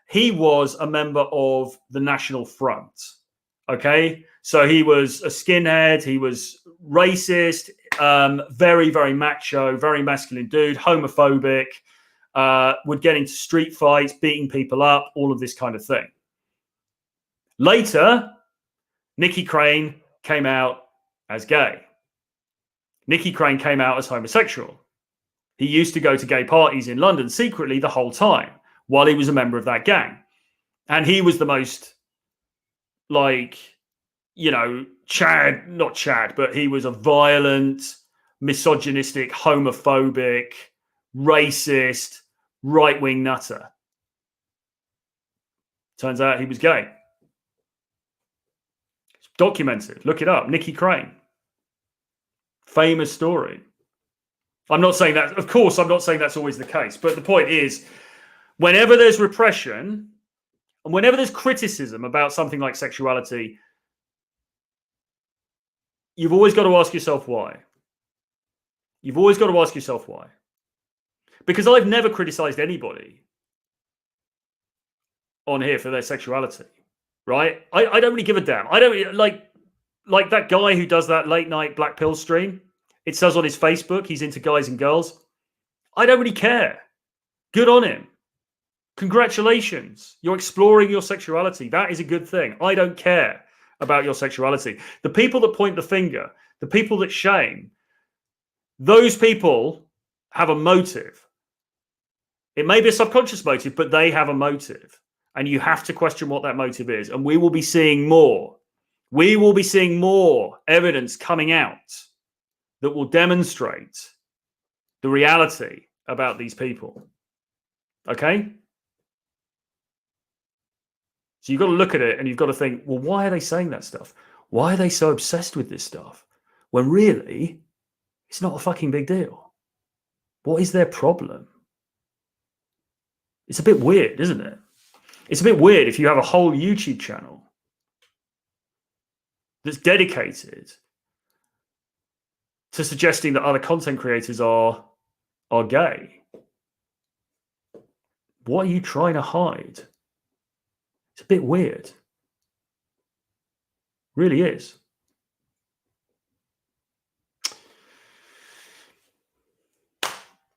He was a member of the National Front. Okay, so he was a skinhead. He was racist, very, very macho, very masculine dude, homophobic, would get into street fights, beating people up, all of this kind of thing. Later, Nicky Crane came out as gay. Nicky Crane came out as homosexual. He used to go to gay parties in London secretly the whole time while he was a member of that gang. And he was the most, like, you know, not Chad, but he was a violent, misogynistic, homophobic, racist, right-wing nutter. Turns out he was gay. It's documented. Look it up. Nicky Crane. Famous story. I'm not saying that, of course, I'm not saying that's always the case. But the point is, whenever there's repression and whenever there's criticism about something like sexuality, you've always got to ask yourself why. You've always got to ask yourself why. Because I've never criticized anybody on here for their sexuality, right? I don't really give a damn. I don't like that guy who does that late night black pill stream. It says on his Facebook he's into guys and girls. I don't really care. Good on him. Congratulations. You're exploring your sexuality. That is a good thing. I don't care about your sexuality. The people that point the finger, the people that shame, those people have a motive. It may be a subconscious motive, but they have a motive. And you have to question what that motive is. And we will be seeing more. We will be seeing more evidence coming out that will demonstrate the reality about these people. Okay? So you've got to look at it and you've got to think, well, why are they saying that stuff? Why are they so obsessed with this stuff? When really, it's not a fucking big deal. What is their problem? It's a bit weird, isn't it? It's a bit weird if you have a whole YouTube channel that's dedicated to suggesting that other content creators are gay. What are you trying to hide? It's a bit weird. Really is.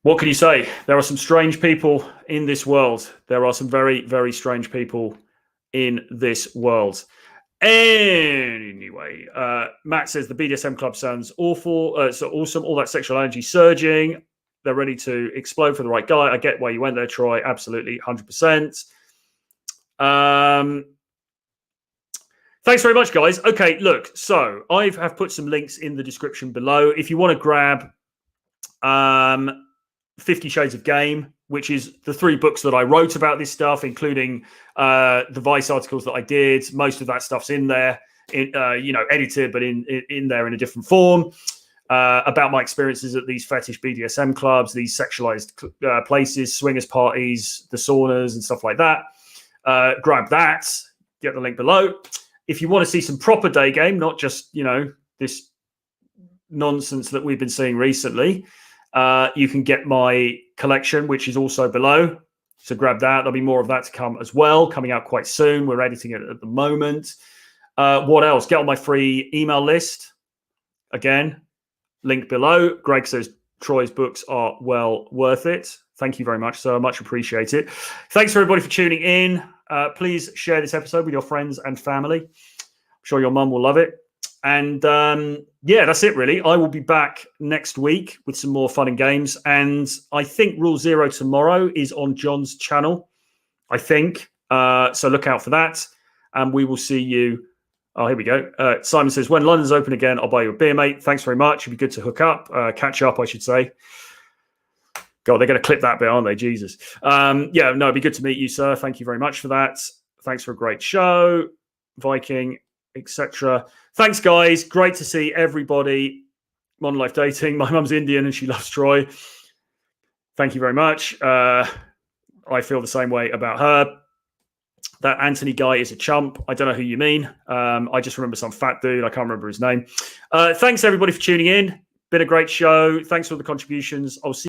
What can you say? There are some strange people in this world. There are some very, very strange people in this world. Anyway, Matt says the BDSM club sounds awful. So awesome. All that sexual energy surging. They're ready to explode for the right guy. I get why you went there, Troy. Absolutely, 100%. Thanks very much, guys. Okay, look. So I have put some links in the description below. If you want to grab 50 Shades of Game, which is the 3 books that I wrote about this stuff, including the Vice articles that I did. Most of that stuff's in there, edited, but in there in a different form. About my experiences at these fetish BDSM clubs, these sexualized places, swingers parties, the saunas and stuff like that. Grab that, get the link below. If you want to see some proper day game, not just, this nonsense that we've been seeing recently, you can get my collection, which is also below. So grab that. There'll be more of that to come as well, coming out quite soon. We're editing it at the moment. What else? Get on my free email list. Again, link below. Greg says Troy's books are well worth it. Thank you very much, sir. Much appreciated. Thanks for everybody for tuning in. Please share this episode with your friends and family. I'm sure your mum will love it. And that's it, really. I will be back next week with some more fun and games. And I think Rule Zero tomorrow is on John's channel, I think. So look out for that. And we will see you. Oh, here we go. Simon says, when London's open again, I'll buy you a beer, mate. Thanks very much. It'd be good to hook up, catch up, I should say. God, they're going to clip that bit, aren't they? Jesus. It'd be good to meet you, sir. Thank you very much for that. Thanks for a great show. Viking. etc. Thanks, guys. Great to see everybody. Modern Life Dating. My mum's Indian and she loves Troy. Thank you very much. I feel the same way about her. That Anthony guy is a chump. I don't know who you mean. I just remember some fat dude. I can't remember his name. Thanks, everybody, for tuning in. Been a great show. Thanks for all the contributions. I'll see